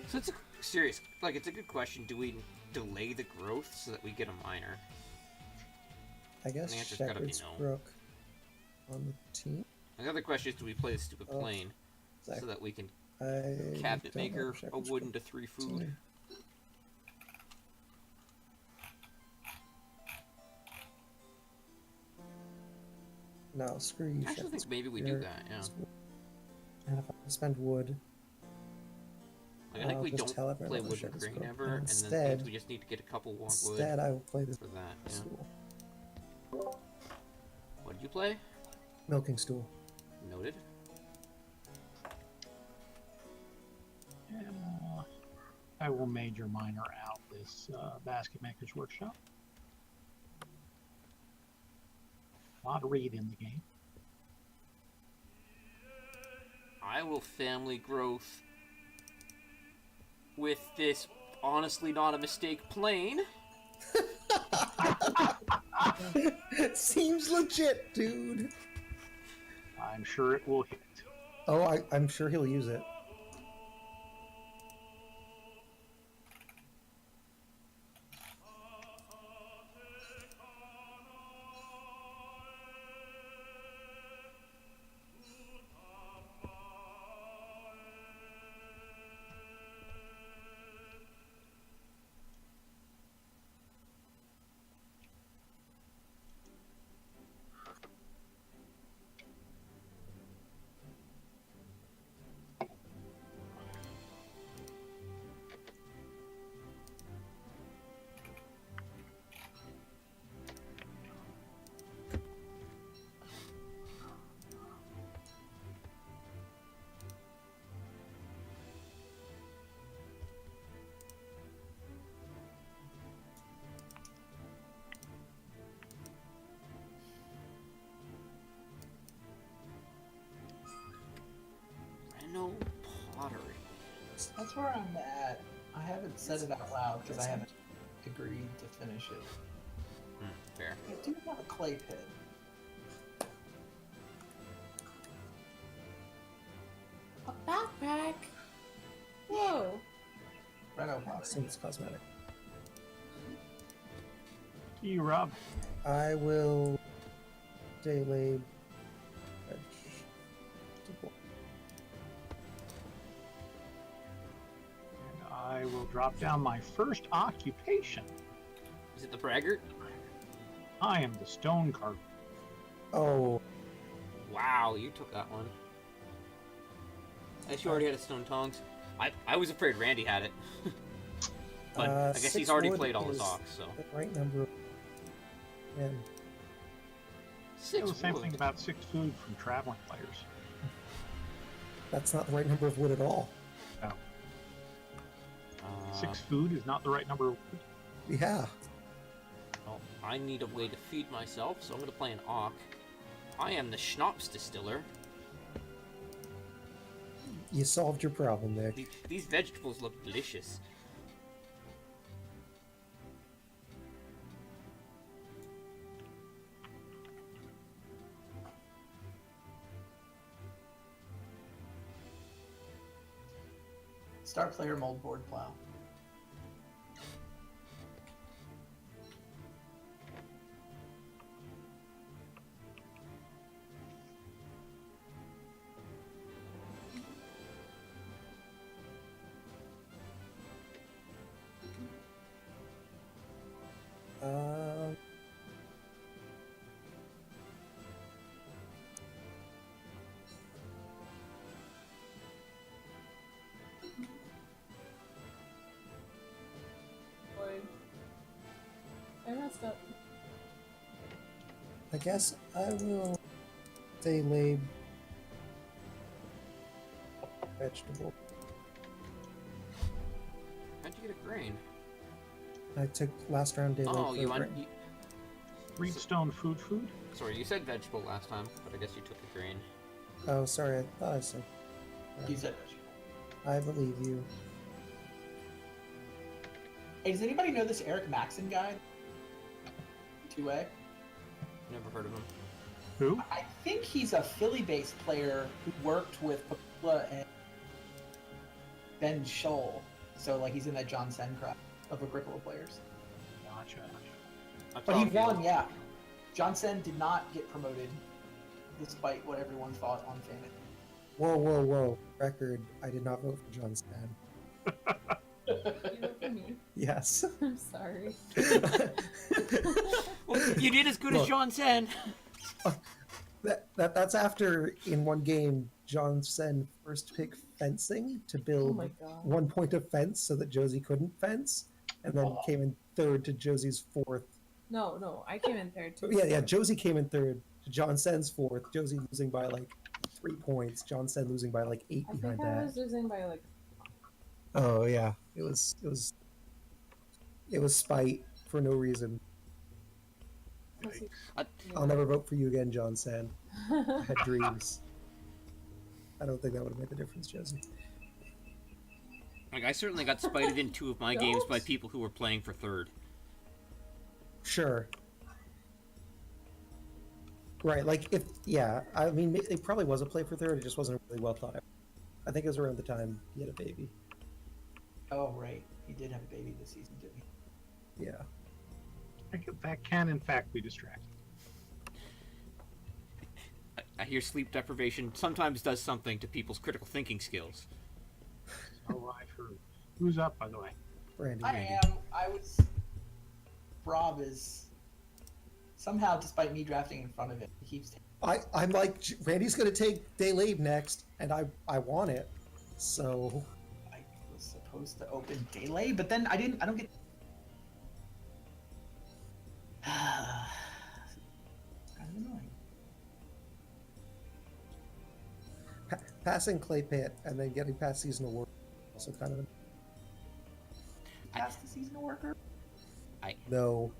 So it's a serious, like, it's a good question. Do we delay the growth so that we get a miner? I guess The answer's gotta be Shepherd's no. Brook on the team. And the other question is, do we play the stupid Oh, plane Zach, so that we can I cabinet don't maker know a Shepherd's wood Brook into 3 food? team. No, screw you, I actually Shepherd's think maybe we do Brook. that, yeah. And if I spend wood, Like, I think I'll we just don't tell everyone play about wood and Shepherd's grain Brook. ever, And and then instead- things we just need to get a couple more wood instead I will play this for that, yeah. stool. What did you play? Milking stool. Noted. And, I will major minor out this basket maker's workshop. A lot of read in the game. I will family growth with this honestly not a mistake plane. Seems legit, dude. I'm sure it will hit. Oh, I'm sure he'll use it. lottery. That's where I'm at. I haven't said it out loud because I haven't agreed to finish it. Fair. I do have a clay pit. A backpack. Whoa. Reno pottery. Seems cosmetic. To you, Rob. I will daylay And I will drop down my first occupation. Is it the braggart? I am the stone carver. Oh, Wow, you took that one. I guess you already had a stone tongs. I was afraid Randy had it. But I guess 6 he's already wood played all his is ox, so. the right number. And Feel the same wood. thing about 6 food from traveling players. that's not the right number of wood at all. 6 food is not the right number of wood. Yeah. Well, I need a way to feed myself, so I'm going to play an Auk. I am the Schnapps distiller. You solved your problem there. These vegetables look delicious. Start player moldboard plow. Um, Boy. I messed up. I guess I will daylay vegetable. How'd you get a grain? I took last round daylay. Oh, you want... grain. Reedstone food? Sorry, you said vegetable last time, but I guess you took a grain. Oh, sorry. I thought I said. You said. I believe you. Hey, does anybody know this Eric Maxon guy? 2A? Never heard of him. Who? I think he's a Philly-based player who worked with Papula and Ben Scholl. So, like, he's in that John Sen crowd of Agricola players. Gotcha. But he won, yeah. John Sen did not get promoted, despite what everyone thought on Fantasy. Whoa, whoa, whoa. Record. I did not vote for John Stan. You vote for me. Yes. I'm sorry. Well, you did as good as Look. John Sen. That's after in one game John Sen first picked fencing to Oh build my god. 1 point of fence so that Josie couldn't fence, and then came in third to Josie's fourth. No, I came in third too. Yeah, Josie came in third to John Sen's fourth. Josie losing by like 3 points. John Sen losing by like 8 I behind think I that. was losing by like. Oh yeah, it was spite for no reason. I'll never vote for you again, John Sen. I had dreams. I don't think that would have made the difference, Josie. Like, I certainly got spited in 2 of my games by people who were playing for third. Sure. Right, like if I mean it probably was a play for third. It just wasn't really well thought out. I think it was around the time he had a baby. Oh, right. He did have a baby this season, didn't he? Yeah. That can, in fact, be distracting. I hear sleep deprivation sometimes does something to people's critical thinking skills. So I've heard. Who's up, by the way? Randy. I am. I was. Rob is. Somehow, despite me drafting in front of him, he keeps. I'm like Randy's gonna take Daylade next, and I want it. So I was supposed to open Delay, but then I didn't. I don't get. Kind of annoying. passing Clay Pit and then getting past seasonal work also kind of Past the seasonal worker. no.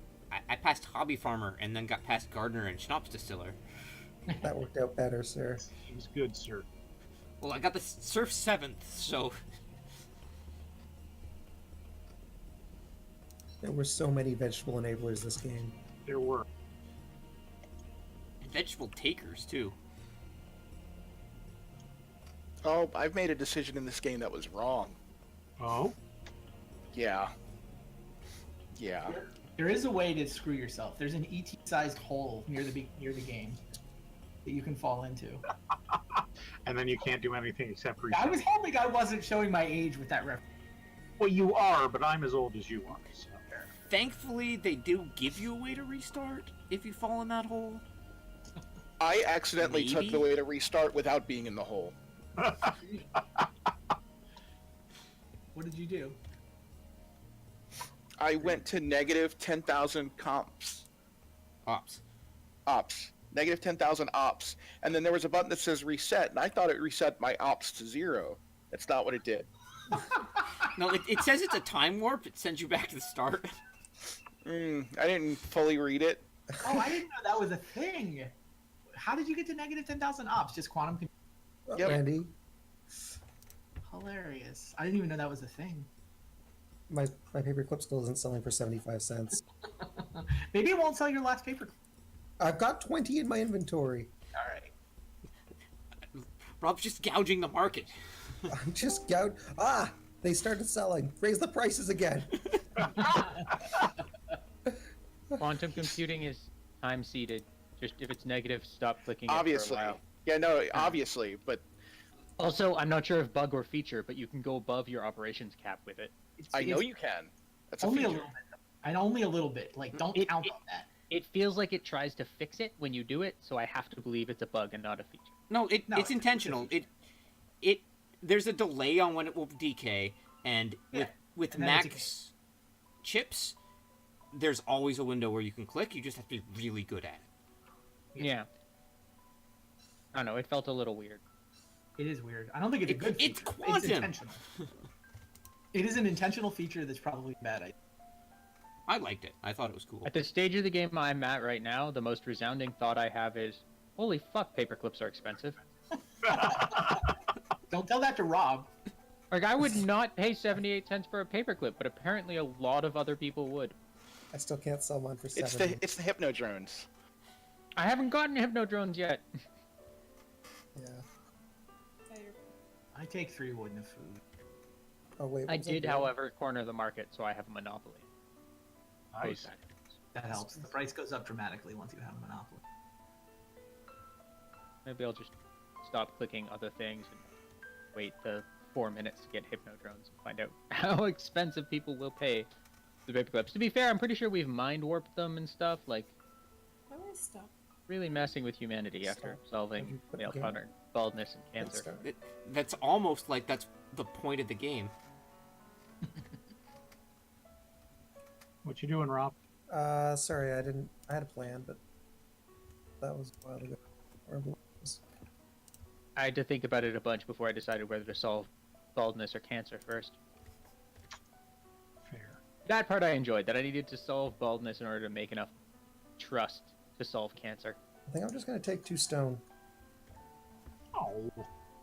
I passed Hobby Farmer and then got past Gardener and Schnapps Distiller. That worked out better, sir. He's good, sir. Well, I got the Surf 7th, so... There were so many vegetable enablers this game. There were. And vegetable takers, too. Oh, I've made a decision in this game that was wrong. Oh? Yeah. Yeah. There is a way to screw yourself. There's an ET-sized hole near the game that you can fall into. And then you can't do anything except I reset. was hoping I wasn't showing my age with that reference. Well, you are, but I'm as old as you are. So. Thankfully, they do give you a way to restart if you fall in that hole. I accidentally Maybe? took the way to restart without being in the hole. What did you do? I went to negative 10,000 comps. Ops. Ops. Negative 10,000 ops. And then there was a button that says reset, and I thought it reset my ops to 0. That's not what it did. No, it says it's a time warp. It sends you back to the start. I didn't fully read it. Oh, I didn't know that was a thing. How did you get to negative 10,000 ops? Just quantum computing? Yep. Randy, Hilarious. I didn't even know that was a thing. my paperclip still isn't selling for 75 cents. Maybe it won't sell your last paper. I've got 20 in my inventory. All right. Rob's just gouging the market. I'm just gouging. Ah! They started selling. Raise the prices again. Quantum computing is time seeded. Just if it's negative, stop clicking it Obviously. for a while. Yeah, no, obviously, but Also, I'm not sure if bug or feature, but you can go above your operations cap with it. I know you can. That's a Only a feature. little bit. And only a little bit. Like, don't count on that. It feels like it tries to fix it when you do it, so I have to believe it's a bug and not a feature. No, No, it's intentional. There's a delay on when it will decay, and with and then it max chips, there's always a window where you can click. You just have to be really good at it. Yeah. I don't know, it felt a little weird. It is weird. I don't think it's a good feature. It's quantum. It's intentional. It is an intentional feature that's probably a bad idea. I liked it. I thought it was cool. At the stage of the game I'm at right now, the most resounding thought I have is, holy fuck, paperclips are expensive. Don't tell that to Rob. Like, I would not pay 78 cents for a paperclip, but apparently a lot of other people would. I still can't sell mine for It's 70. the Hypnodrones. I haven't gotten Hypnodrones yet. Yeah. I take 3 wood and a food. Oh wait. I what was did, doing? however, corner the market, so I have a monopoly. Nice. That helps. The price goes up dramatically once you have a monopoly. Maybe I'll just stop clicking other things and wait the 4 minutes to get Hypnodrones and find out how expensive people will pay the paperclips. To be fair, I'm pretty sure we've mind warped them and stuff, like Why would I stop? really messing with humanity after solving You put male the game- pattern baldness and Let's cancer. start. That's almost like that's the point of the game. What you doing, Rob? Sorry, I didn't. I had a plan, but that was a while ago. Or it was- I had to think about it a bunch before I decided whether to solve baldness or cancer first. Fair. That part I enjoyed, that I needed to solve baldness in order to make enough trust to solve cancer. I think I'm just gonna take 2 stone. Oh,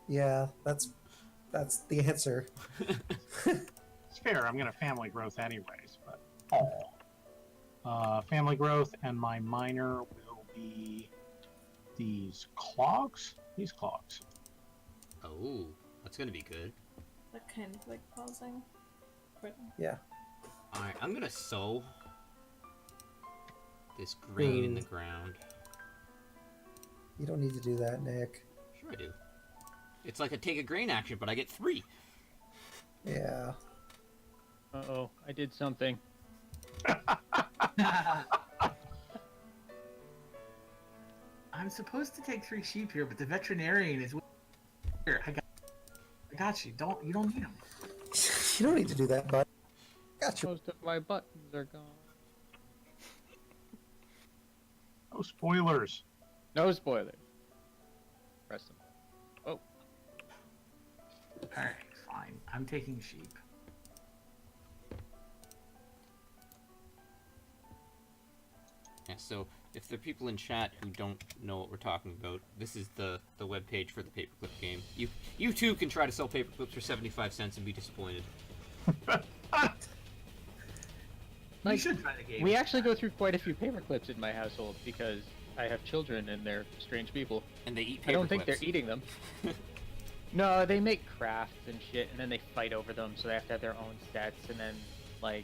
Yeah, that's the answer. it's fair. I'm gonna family growth anyways, but family growth, and my minor will be these clogs. These clogs. Oh, that's gonna be good. What kind of like pausing? Yeah. All right, I'm gonna sow this grain in the ground. You don't need to do that, Nick. Sure I do. It's like a take a grain action, but I get 3. Yeah. Uh-oh, I did something. I'm supposed to take 3 sheep here, but the veterinarian is here. I got you. You don't need them. You don't need to do that, bud. Gotcha. Most of my buttons are gone. No spoilers. No spoilers. Press them. Oh, All right, fine. I'm taking sheep. Yeah, so If there are people in chat who don't know what we're talking about, this is the webpage for the paperclip game. You too can try to sell paperclips for 75 cents and be disappointed. You should try the game. We actually go through quite a few paperclips in my household because I have children and they're strange people. And they eat paperclips. I don't think they're eating them. No, they make crafts and shit, and then they fight over them, so they have to have their own sets, and then, like...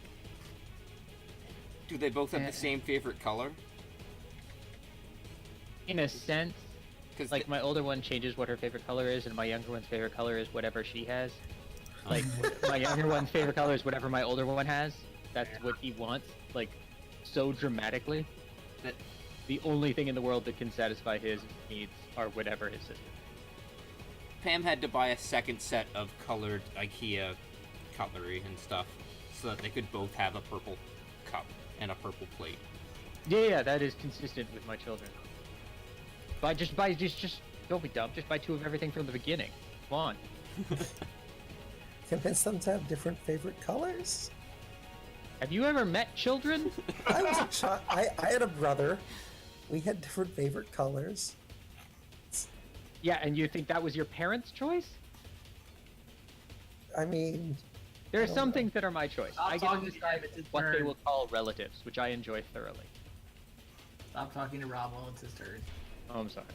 Do they both have the same favorite color? In a sense. Because Like, my older one changes what her favorite color is, and my younger one's favorite color is whatever she has. Like, my younger one's favorite color is whatever my older one has. That's what he wants, like, so dramatically. That the only thing in the world that can satisfy his needs are whatever his sister. Pam had to buy a second set of colored IKEA cutlery and stuff so that they could both have a purple cup and a purple plate. Yeah, that is consistent with my children. Just don't be dumb. Just buy 2 of everything from the beginning. Come on. Convince them to have different favorite colors? Have you ever met children? I was a child. I had a brother. We had different favorite colors. Yeah, and you think that was your parents' choice? I mean... There I are don't some know. things that are my choice. Stop I get to talking to decide him, it's his what they turn. will call relatives, which I enjoy thoroughly. Stop talking to Rob while it's his turn. Oh, I'm sorry.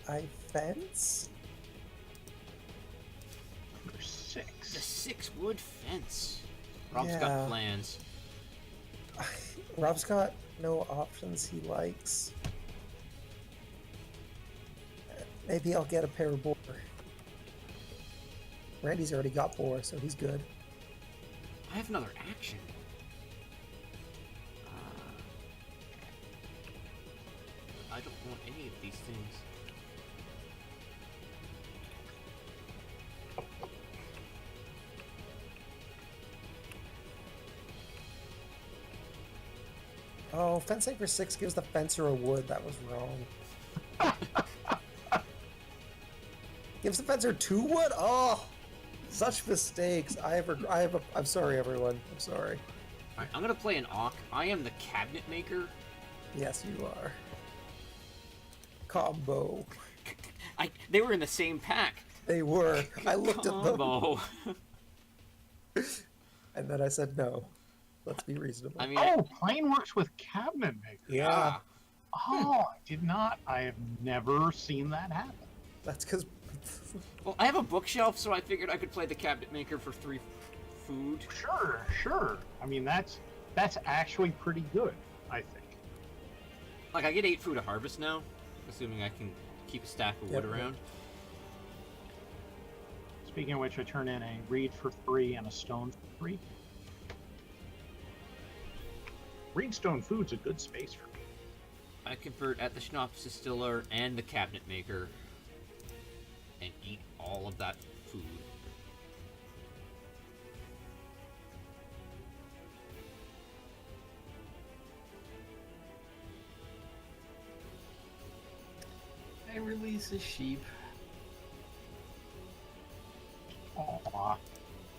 I fence? Number The 6. 6-wood fence. Rob's Yeah. got plans. Rob's got no options he likes. Maybe I'll get a pair of boar. Randy's already got boar, so he's good. I have another action. I don't want any of these things. Oh, fencing for 6 gives the fencer a wood. That was wrong. Gives the fencer 2 wood? Oh, such mistakes. I'm sorry, everyone. I'm sorry. Alright, I'm gonna play an Auk. I am the cabinet maker. Yes, you are. Combo. They were in the same pack. They were. I looked at them. Combo. And then I said no. Let's be reasonable. I mean, Oh, plane works with cabinet maker. Yeah. Oh, I did not. I have never seen that happen. That's because... well, I have a bookshelf, so I figured I could play the cabinet maker for 3 food. Sure. I mean, that's actually pretty good, I think. Like, I get 8 food a harvest now, assuming I can keep a stack of wood Yep. around. Speaking of which, I turn in a reed for 3 and a stone for 3. Reedstone food's a good space for me. I convert at the schnapps distiller and the cabinet maker and eat all of that food. I release a sheep. Aw.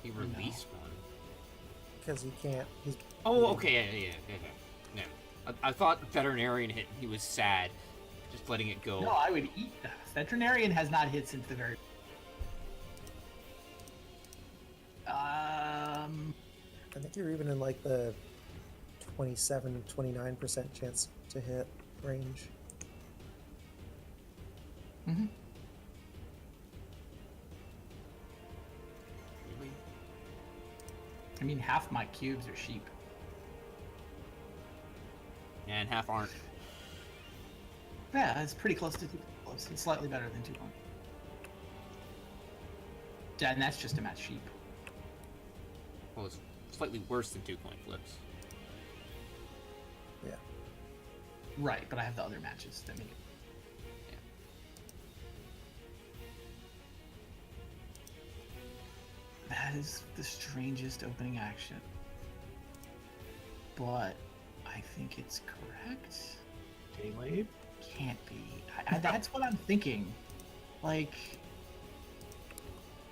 He released one. Because he can't. He's... Oh, okay, yeah. No. I thought veterinarian hit and he was sad. Just letting it go. No, I would eat that. Veterinarian has not hit since the very... I think you're even in like the 27-29% chance to hit range. Mm-hmm. Really? I mean, half my cubes are sheep. And half aren't. Yeah, it's pretty close to 2 close. It's slightly better than 2 1. Yeah, and that's just a match sheep. Well, it's slightly worse than 2 coin flips. Yeah. Right, but I have the other matches that make it. That is the strangest opening action. But I think it's correct. Delayed. Can't be. That's what I'm thinking. Like,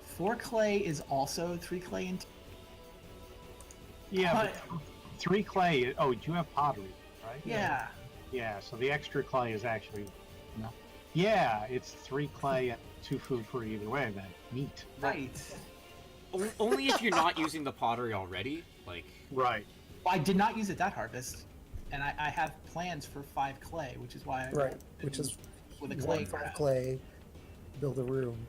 4 clay is also 3 clay and Yeah, but 3 clay. Oh, you have pottery, right? yeah. Yeah, so the extra clay is actually. No. Yeah, it's 3 clay and 2 food for either way. Then neat. Right. Only if you're not using the pottery already. Like, Right. Well, I did not use it that harvest, and I have plans for 5 clay, which is why I Right, which is with a you clay want 5 grab. clay, build a room.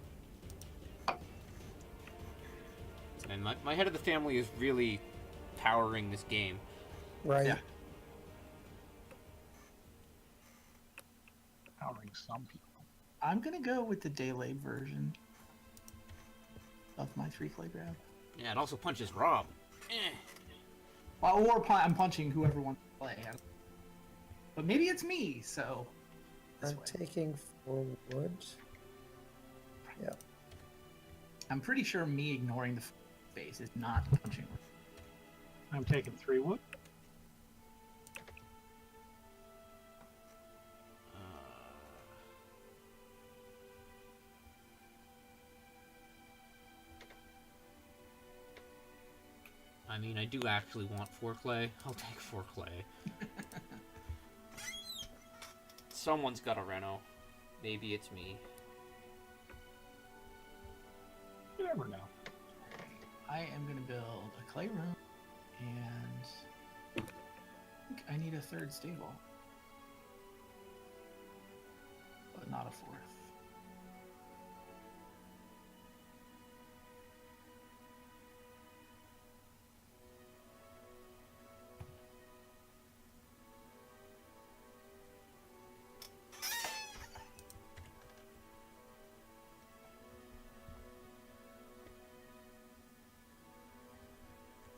and my head of the family is really powering this game. Right. Yeah. Powering some people. I'm gonna go with the Daylay version of my 3 clay grab. Yeah, it also punches Rob. Eh. Or I'm punching whoever wants to play. But maybe it's me, so. This I'm way. taking 4 wood. Yeah. I'm pretty sure me ignoring the face is not punching. I'm taking 3 wood. I mean, I do actually want 4 clay. I'll take 4 clay. Someone's got a reno. Maybe it's me. You never know. I am gonna build a clay room, and I think I need a 3rd stable, but not a 4th.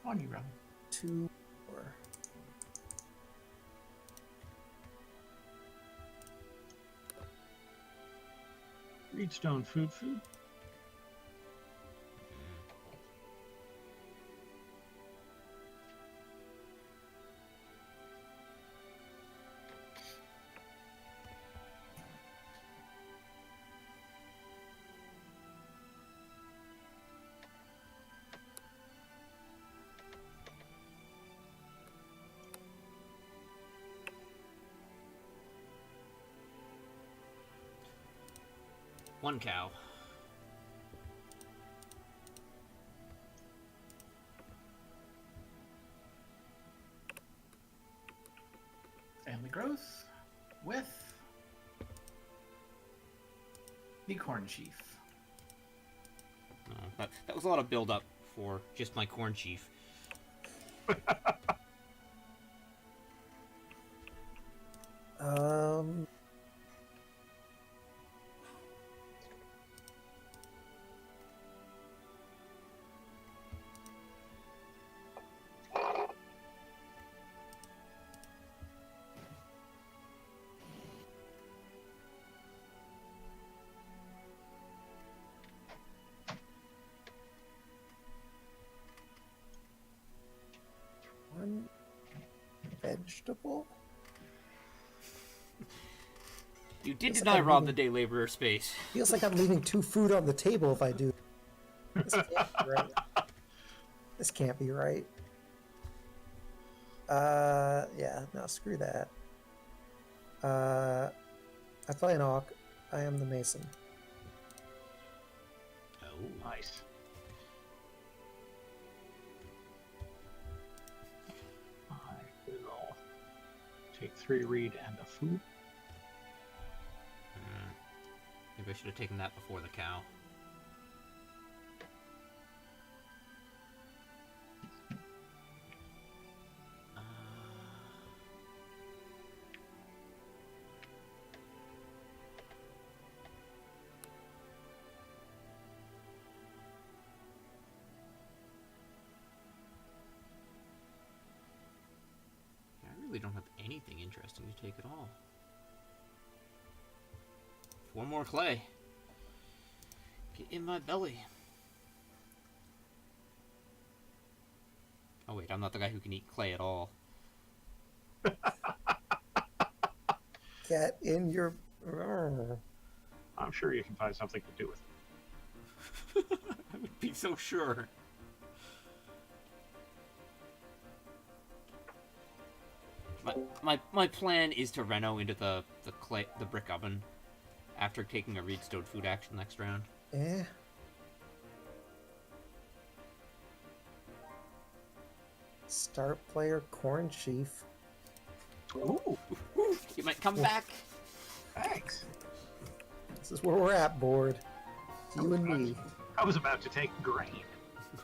On you, Rob. 2 4. Reedstone food. One cow. Family growth with the corn chief. That was a lot of build up for just my corn chief. Um. One vegetable? You did Feels like deny I'm Rob the leaving- day laborer space. Feels like I'm leaving 2 food on the table if I do. This can't be right. This can't be right. Yeah, no, screw that. I play an Orc. I am the Mason. Oh. Nice. I will take 3 reed and a food. Maybe I should have taken that before the cow. I really don't have anything interesting to take at all. 4 more clay. Get in my belly. Oh wait, I'm not the guy who can eat clay at all. Get in your. I'm sure you can find something to do with it. I would be so sure. My plan is to reno into the brick oven after taking a Reedstone food action next round. Eh. Start player Corn Chief. Ooh, You might come back. thanks. This is where we're at, board. It's you and me. I was about to take grain.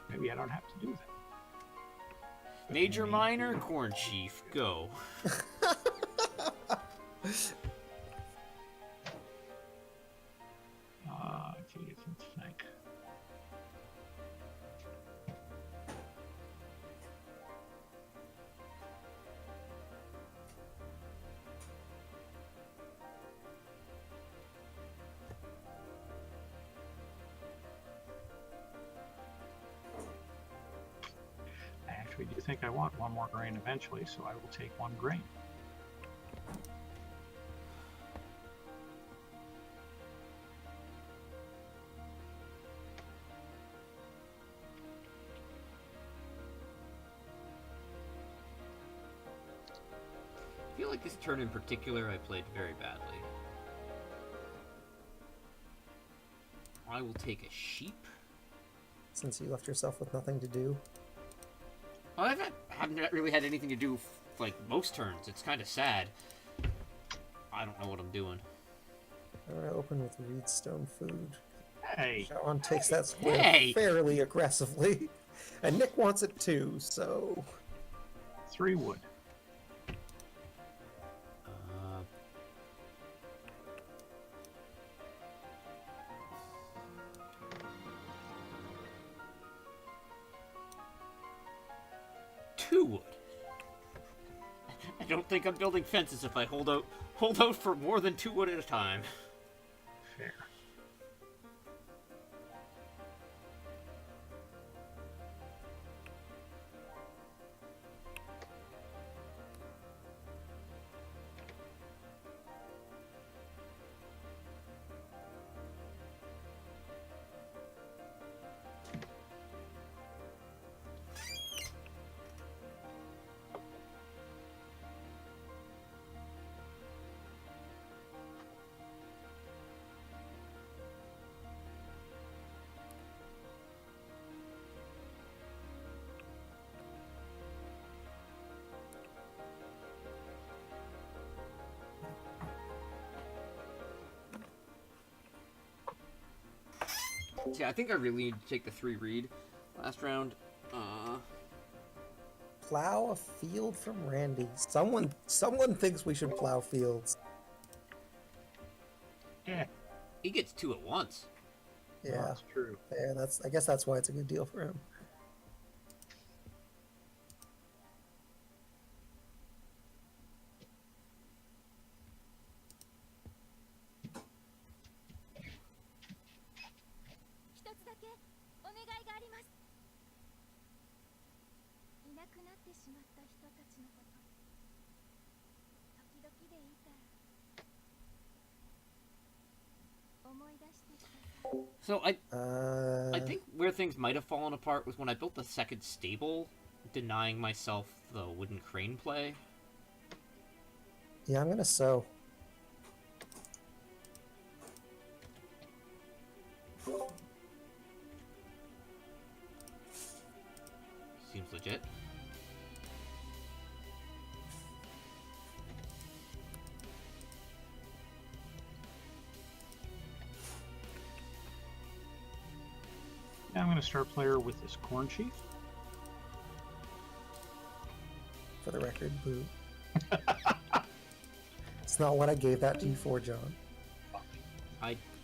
Maybe I don't have to do that. Major, minor, corn chief, go. Geez, let's think. I actually do think I want one more grain eventually, so I will take one grain. I feel like this turn in particular I played very badly. I will take a sheep. Since you left yourself with nothing to do. Well, haven't really had anything to do like most turns. It's kind of sad. I don't know what I'm doing. I'm gonna open with Reedstone food. Hey, Shawan takes that square Hey! fairly aggressively. And Nick wants it too, so 3 wood. Two wood. I don't think I'm building fences if I hold out for more than 2 wood at a time. Fair. Yeah, I think I really need to take the 3 read last round. plow a field from Randy. Someone thinks we should plow fields. Yeah, He gets 2 at once. Yeah, that's true. yeah. I guess that's why it's a good deal for him. So I think where things might have fallen apart was when I built the second stable, denying myself the wooden crane play. Yeah, I'm gonna sow. Seems legit. Now I'm going to start player with this corn chief. For the record, boo. It's not what I gave that to you for, John.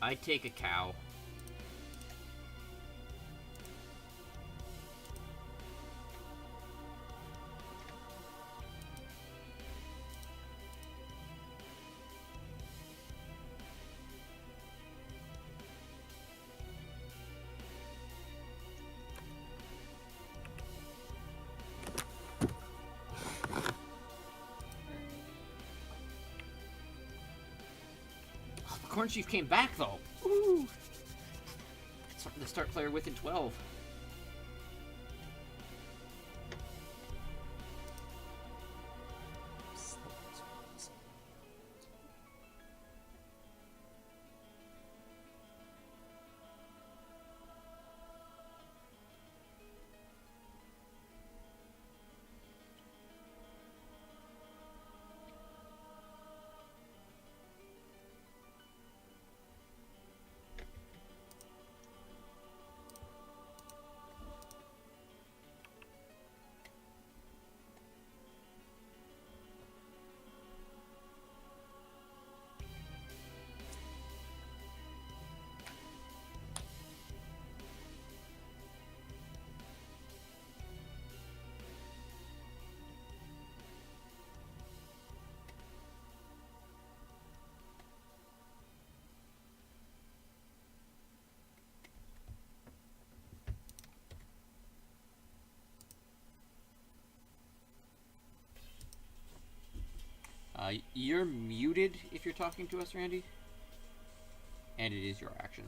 I take a cow. Corn Chief came back though. Woo! The start player within 12. You're muted if you're talking to us, Randy. And it is your action,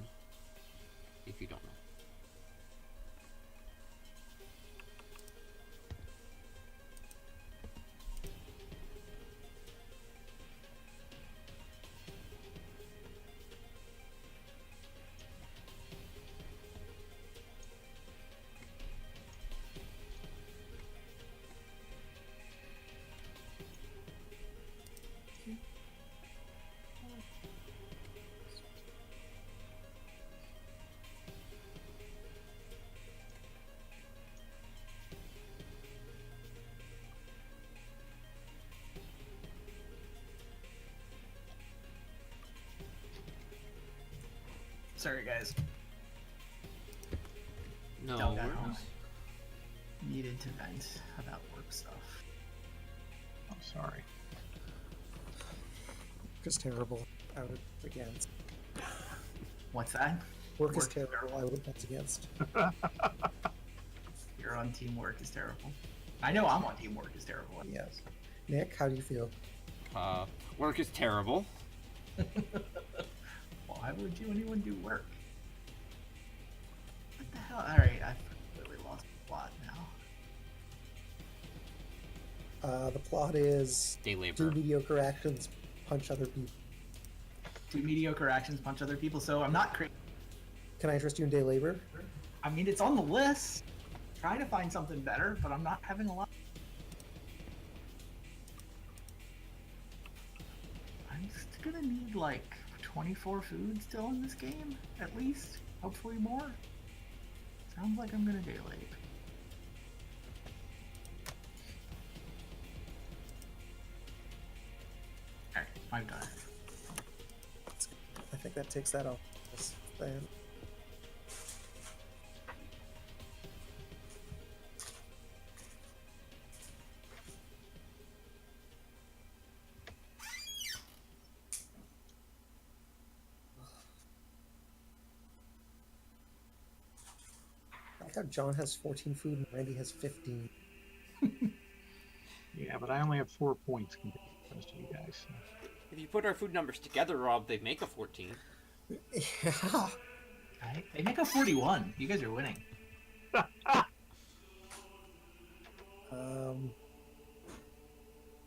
if you don't know. Sorry, guys. No Don't got worries. home. Needed to vent about work stuff. I'm sorry. Work is terrible. I would against. What's that? Work is Work is terrible. I would bet against. You're on teamwork is terrible. I know I'm on teamwork is terrible. Yes. Nick, how do you feel? Work is terrible. Why would anyone do work? What the hell? Alright, I've completely lost the plot now. The plot is Day do labor. mediocre actions, punch other people. Do mediocre actions punch other people, so I'm not crazy. Can I interest you in day labor? I mean, it's on the list. Trying to find something better, but I'm not having a lot. I'm just gonna need like 24 food still in this game, at least. Hopefully more. Sounds like I'm gonna day late. Alright, I'm done. I think that takes that off this thing. I like how John has 14 food and Randy has 15. Yeah, but I only have 4 points compared to the rest of you guys. So. If you put our food numbers together, Rob, they'd make a 14. Yeah. Alright, they make a 41. You guys are winning.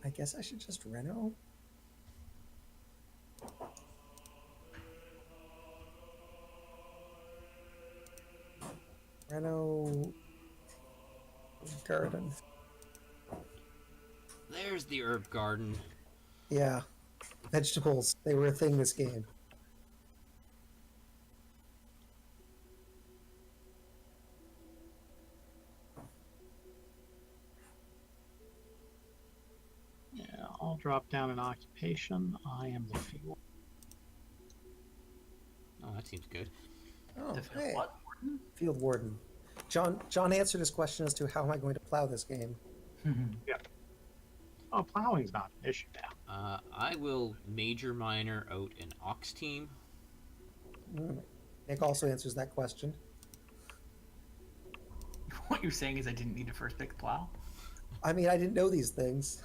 I guess I should just reno. Reno garden. There's the herb garden. Yeah. Vegetables. They were a thing this game. Yeah, I'll drop down an occupation. I am the field. Oh, that seems good. Oh, The hey. what? Field warden. John answered his question as to how am I going to plow this game. Oh, plowing's not an issue now. I will major minor out an ox team. Nick also answers that question. What you're saying is I didn't need to first pick the plow? I mean, I didn't know these things.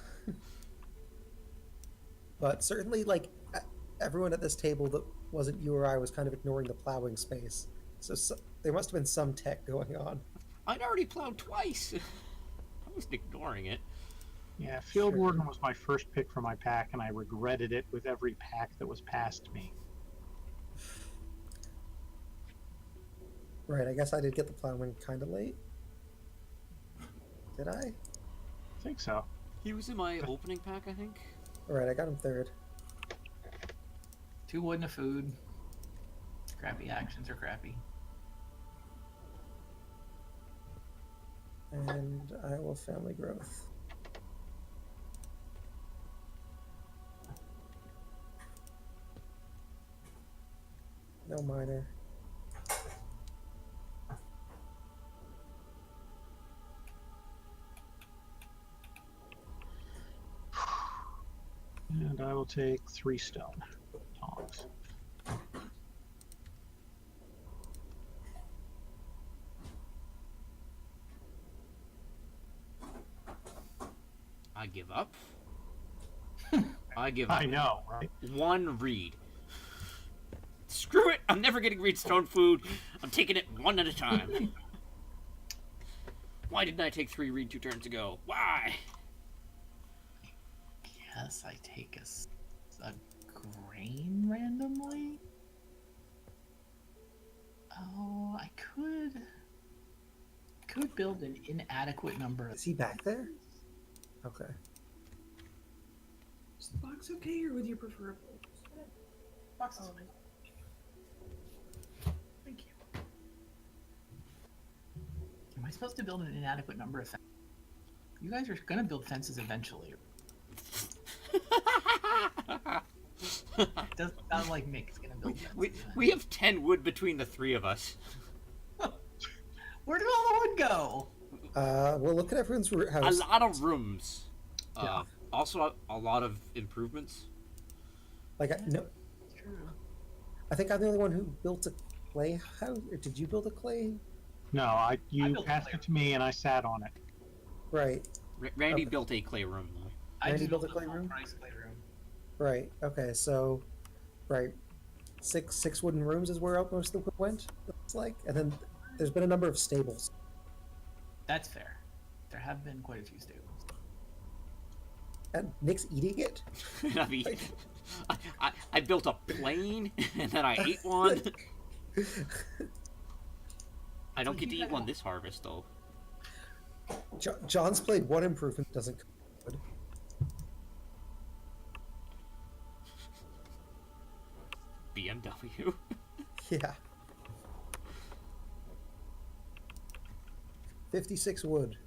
But certainly, like, everyone at this table that wasn't you or I was kind of ignoring the plowing space. So there must have been some tech going on. I'd already plowed twice. I wasn't ignoring it. Yeah, Field Sure. Warden was my first pick for my pack, and I regretted it with every pack that was passed me. Right, I guess I did get the plowing kind of late. Did I? I think so. He was in my opening pack, I think. Alright, I got him third. 2 wood and a food. Crappy actions are crappy. And I will family growth. No minor. And I will take 3 stone tongs. I give up. I give up. I know, right? One reed. Screw it! I'm never getting reedstone food. I'm taking it one at a time. Why didn't I take 3 reed 2 turns ago? Why? Yes, I take a grain randomly. Oh, I could build an inadequate number of. Is he back there? Okay. Is the box okay, or would you prefer a bowl? Box is fine. Thank you. Am I supposed to build an inadequate number of fences? You guys are gonna build fences eventually. Doesn't sound like Mick's gonna build fences. We have 10 wood between the 3 of us. Where did all the wood go? Well, look at everyone's A house. lot of rooms. Yeah. Also, a lot of improvements. Like, no, It's true. I think I'm the only one who built a clay house. Or did you build a clay? No, you built passed clay. it to me, and I sat on it. Right, Randy Okay. built a clay room, though. I Randy just built a built clay room? full-price clay room. right. Okay, so, right, six wooden rooms is where most of the wood went. Looks like, and then there's been a number of stables. That's fair. There have been quite a few stables. And Nick's eating it. I mean, I built a plane, and then I ate one. I don't get to eat one this harvest, though. John's played one improvement doesn't come good. BMW. Yeah. 56 wood.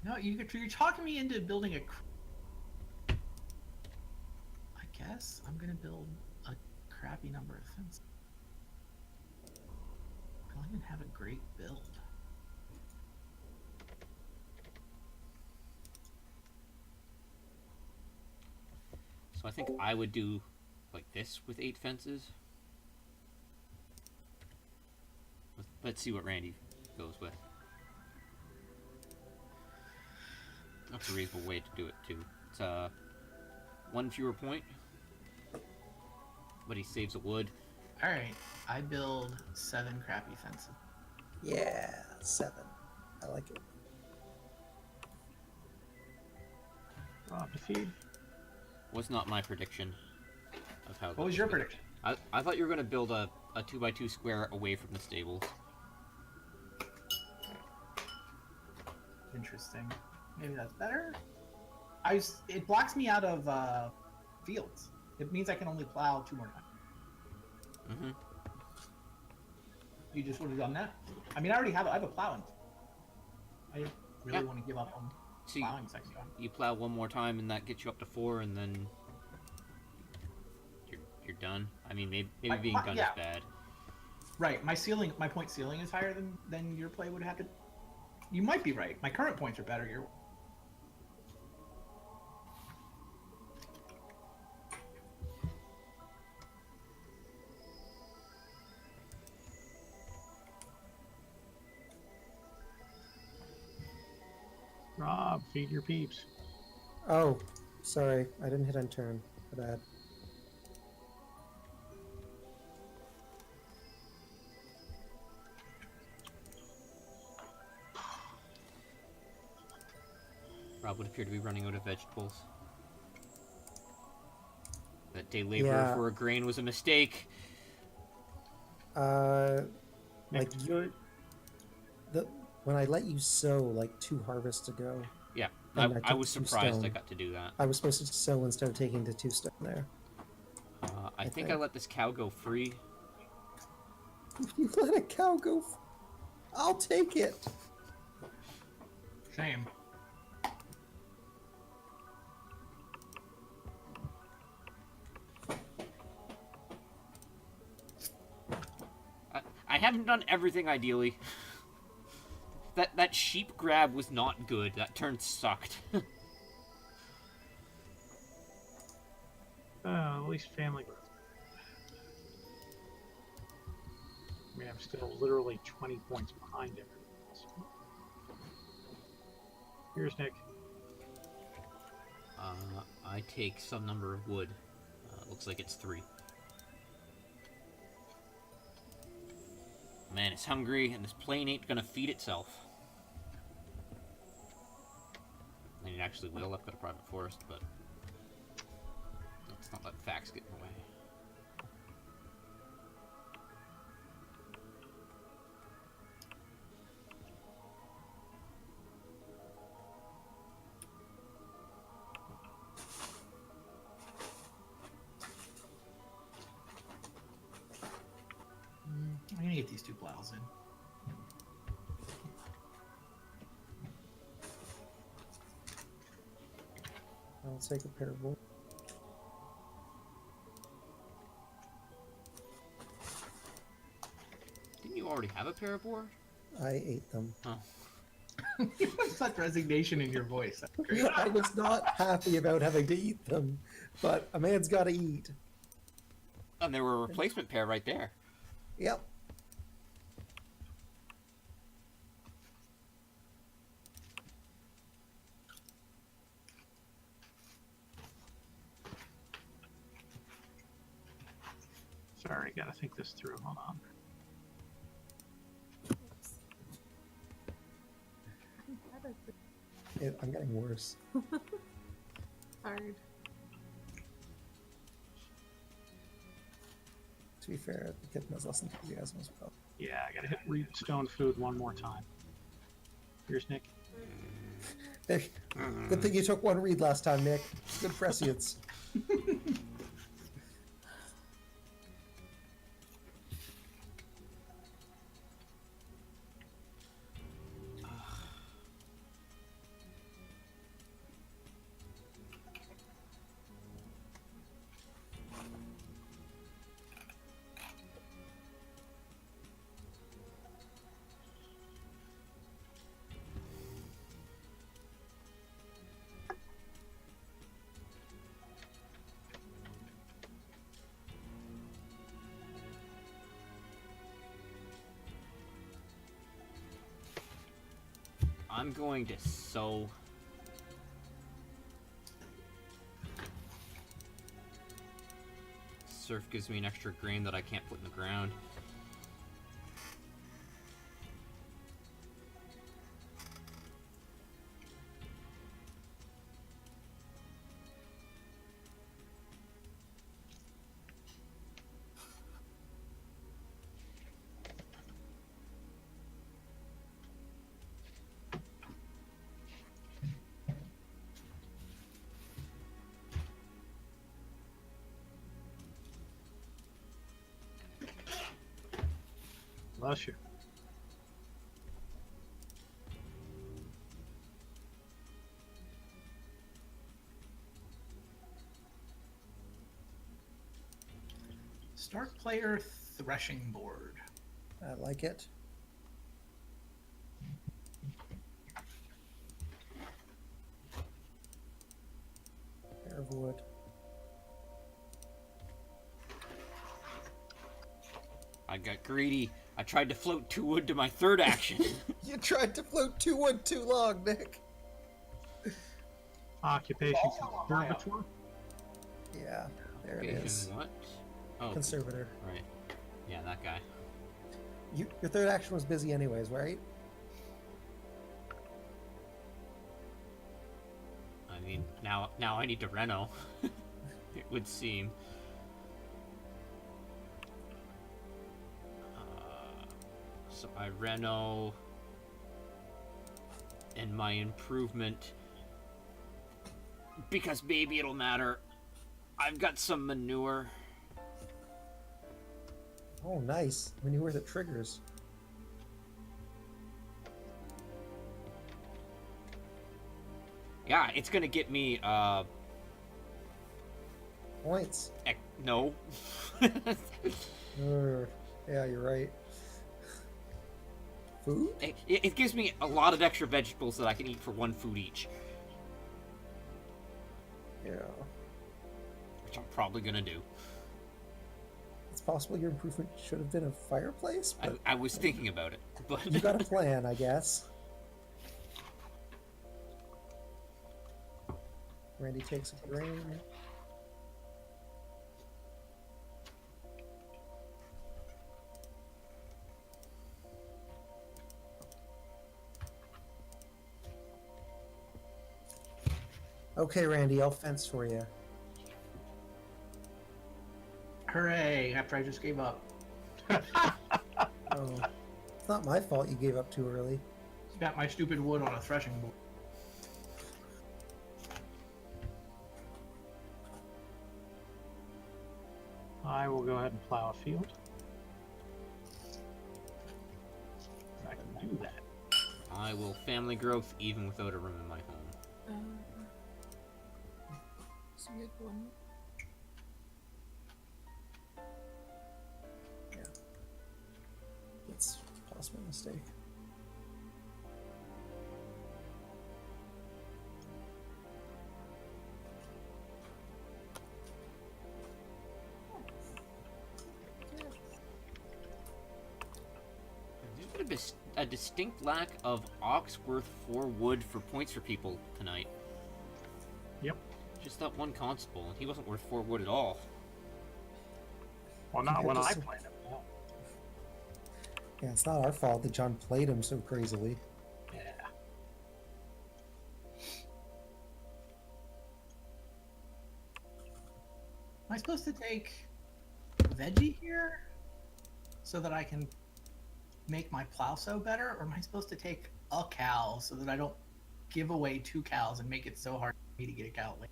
No, you're talking me into building I guess I'm gonna build a crappy number of fences. I don't even have a great build. So I think I would do like this with 8 fences. Let's see what Randy goes with. That's a reasonable way to do it too. It's 1 fewer point, but he saves a wood. All right, I build 7 crappy fences. Yeah, 7. I like it. Rob to feed. Was not my prediction of how. What was your prediction? I thought you were gonna build a 2x2 square away from the stables. Interesting. Maybe that's better. It blocks me out of fields. It means I can only plow 2 more times. Mm-hmm. You just would have done that. I mean, I have a plowing. I didn't really Yeah. want to give up on So plowing section. you plow one more time, and that gets you up to 4, and then you're done. I mean, maybe being done yeah. is bad. Right, my point ceiling is higher than your play would have to. You might be right. My current points are better. Your Rob, feed your peeps. Oh, sorry. I didn't hit end turn. My bad. Rob would appear to be running out of vegetables. That day labor Yeah. for a grain was a mistake. Like when I let you sow like 2 harvests ago, Yeah, and I took was 2 surprised I stone. got to do that. I was supposed to sow instead of taking the 2 stone there. I think I let this cow go free. You let a cow go. I'll take it. Shame. I haven't done everything ideally. That sheep grab was not good. That turn sucked. At least family growth. I mean, I'm still literally 20 points behind everyone else. Here's Nick. I take some number of wood. Looks like it's 3. Man, it's hungry, and this plane ain't gonna feed itself. I mean, it actually will. I've got a private forest, but let's not let facts get in the way. I'm gonna get these 2 plows in. I'll take a pair of wood. Didn't you already have a pair of boar? I ate them. Oh. You have such resignation in your voice. That's great. I was not happy about having to eat them, but a man's got to eat. And there were a replacement pair right there. Yep. Sorry, gotta think this through. Hold on. I'm getting worse. Hard. To be fair, the kid has less enthusiasm as well. Yeah, I gotta hit stone food one more time. Here's Nick. Hey, good thing you took 1 read last time, Nick. Good prescience. I'm going to sow. Surf gives me an extra grain that I can't put in the ground. Bless you. Start player threshing board. I like it. Pair of wood. I got greedy. I tried to float 2 wood to my 3rd action. You tried to float 2 wood too long, Nick. Occupation conservator. Yeah, there it Occupation is. what? Oh, Conservator. right. Yeah, that guy. Your 3rd action was busy anyways, right? now I need to reno. It would seem. So I reno, and my improvement, because maybe it'll matter. I've got some manure. Oh, nice. Manure that triggers. Yeah, it's gonna get me, Points. no. Yeah, you're right. Food? It gives me a lot of extra vegetables that I can eat for 1 food each. Yeah. Which I'm probably gonna do. It's possible your improvement should have been a fireplace, but I was thinking about it, but you got a plan, I guess. Randy takes a grain. Okay, Randy, I'll fence for you. Hooray! After I just gave up. Oh, it's not my fault you gave up too early. Got my stupid wood on a threshing board. I will go ahead and plow a field. I can do that. I will family growth even without a room in my home. So we have one. It's a possible mistake. There's been a distinct lack of ox worth 4 wood for points for people tonight. Yep. Just that one constable, and he wasn't worth 4 wood at all. Well, not Compared when to I some- played him. No. Yeah, it's not our fault that John played him so crazily. Yeah. Am I supposed to take veggie here so that I can make my plow sow better, or am I supposed to take a cow so that I don't give away 2 cows and make it so hard for me to get a cow later?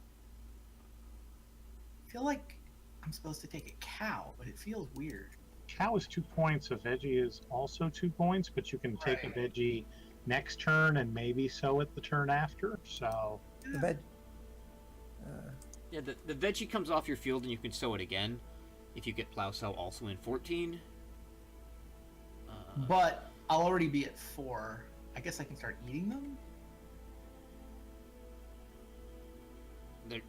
I feel like I'm supposed to take a cow, but it feels weird. Cow is 2 points. A veggie is also 2 points, but you can take a veggie next turn and maybe sow it the turn after. So The veg. Yeah, the veggie comes off your field and you can sow it again if you get plow sow also in 14. But I'll already be at 4. I guess I can start eating them?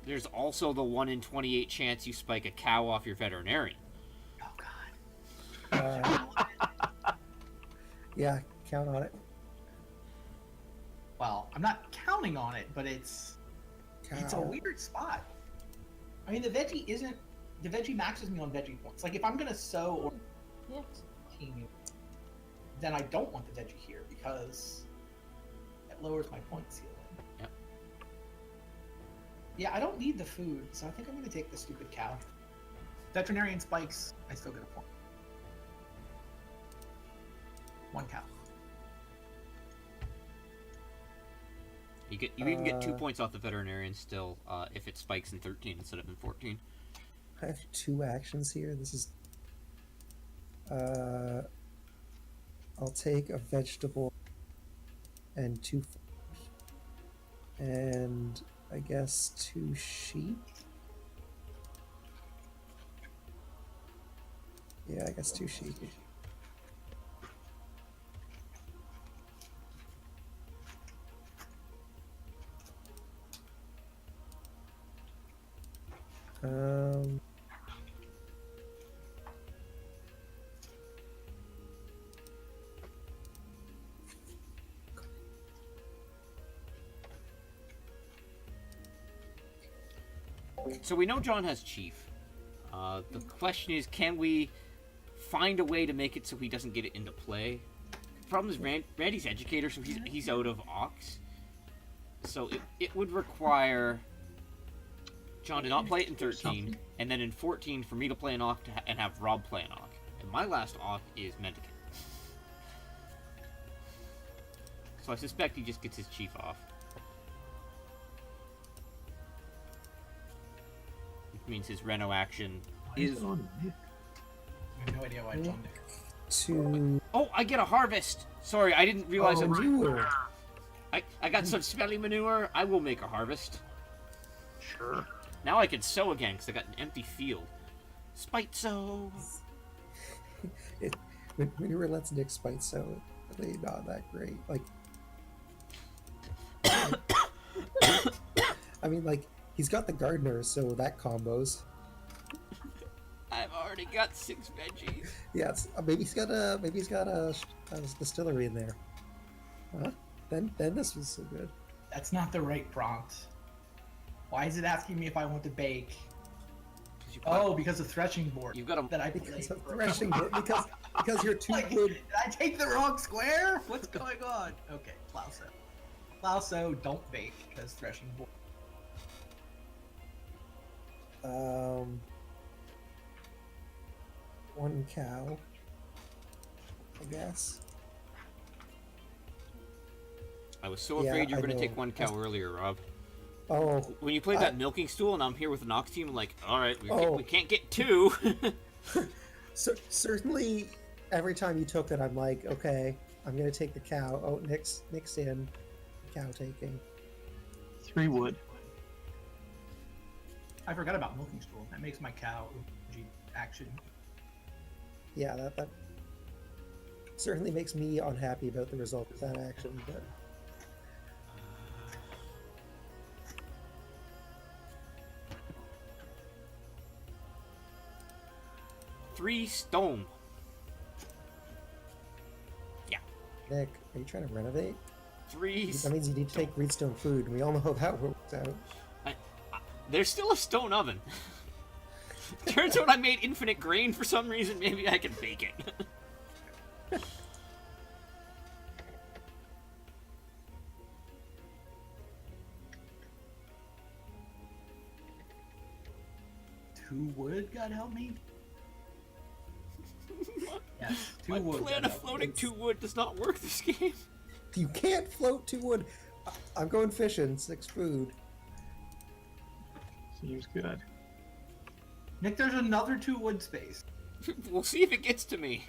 There's also the 1 in 28 chance you spike a cow off your veterinarian. Oh, God. Yeah, count on it. Well, I'm not counting on it, but it's a Cow. weird spot. I mean, the veggie maxes me on veggie points. Like, if I'm gonna sow or Yes. then I don't want the veggie here because it lowers my point ceiling. Yep. Yeah, I don't need the food, so I think I'm gonna take the stupid cow. Veterinarian spikes, I still get a point. 1 cow. You even get 2 Uh, points off the veterinarian still if it spikes in 13 instead of in 14. I have 2 actions here. This is. I'll take a vegetable and 2 fish. And I guess 2 sheep. Yeah, I guess 2 sheep. Um. So we know John has chief. The question is, can we find a way to make it so he doesn't get it into play? The problem is Randy's educator, so he's out of ox. So it would require John did not play it in 13, Something. and then in 14 for me to play an Ock and have Rob play an Ock. And my last Ock is Mendicant. So I suspect he just gets his chief off. Which means his Reno action is... I have no idea why it's on there. To Oh, I get a harvest! Sorry, I didn't realize it was... manure. I got some smelly manure. I will make a harvest. Sure. Now I can sow again because I got an empty field. Spite sow. Manure lets Nick spite, so really not that great. Like, I mean, like he's got the gardener, so that combos. I've already got 6 veggies. Yeah, maybe he's got a distillery in there. Huh? Then this was so good. That's not the right prompt. Why is it asking me if I want to bake? Oh, because of threshing board. You've got a... that I Because played. of threshing board, because you're too Like, good. did I take the wrong square? What's going on? Okay, plow sow. Plow sow, don't bake because threshing board. One cow, I guess. I was so Yeah, afraid you were I going to know. take 1 cow earlier, Rob. Oh, When you played that milking stool and I'm here with the Nox team, I'm like, alright, Oh. we can't get 2. so certainly every time you took it, I'm like, okay, I'm gonna take the cow. Oh, Nick's in. Cow taking. 3 wood. I forgot about milking stool. That makes my cow action. Yeah, that certainly makes me unhappy about the result of that action, but 3 stone. Yeah. Nick, are you trying to renovate? 3 That means you need to take Reedstone food, and we all know how that works out. There's still a stone oven. Turns out I made infinite grain for some reason. Maybe I can bake it. Two wood, God help me. Yes, two My wood. plan God of help me. floating 2 wood does not work this game. You can't float 2 wood. I'm going fishing, 6 food. Seems good. Nick, there's another 2 wood space. We'll see if it gets to me.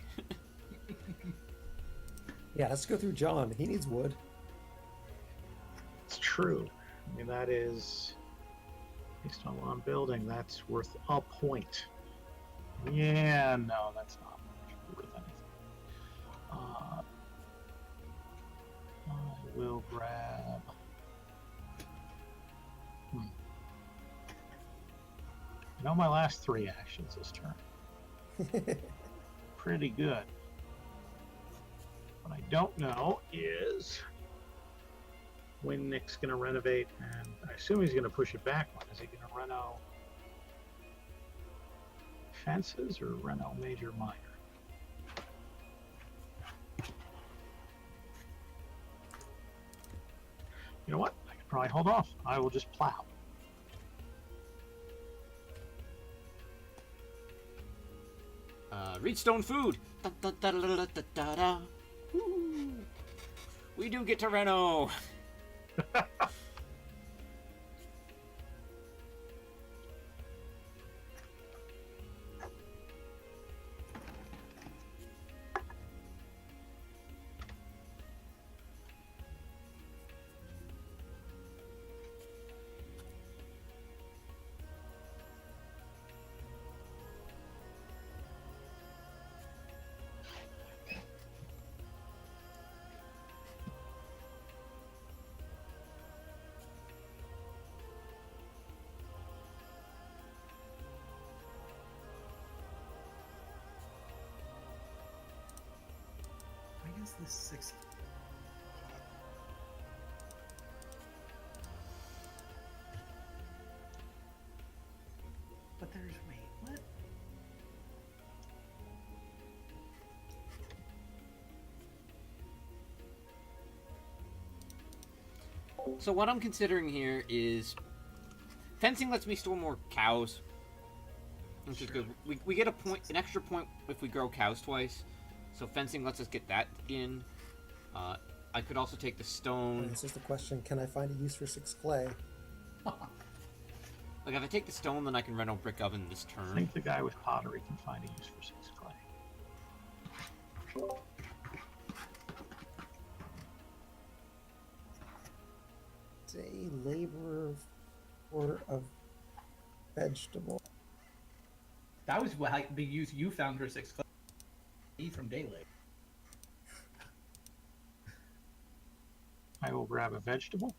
Yeah, let's go through John. He needs wood. It's true. I mean, that is, based on what I'm building, that's worth a point. Yeah, no, that's not worth anything. I will grab... I know my last 3 actions this turn. Pretty good. What I don't know is when Nick's going to renovate, and I assume he's going to push it back one. Is he going to reno fences or reno major minor? You know what? I could probably hold off. I will just plow. Reedstone food. Da, da, da, da, da, da, da, da. Woo. We do get to reno. I guess this 6. But there's wait, what? So what I'm considering here is fencing lets me store more cows, which is good. We get an extra point if we grow cows twice. So fencing lets us get that in. I could also take the stone. This is the question: can I find a use for 6 clay? Like if I take the stone, then I can reno brick oven this I turn. think the guy with pottery can find a use for 6 clay. A laborer for a vegetable. That was the use you found for 6 clay from Daylake. I will grab a vegetable.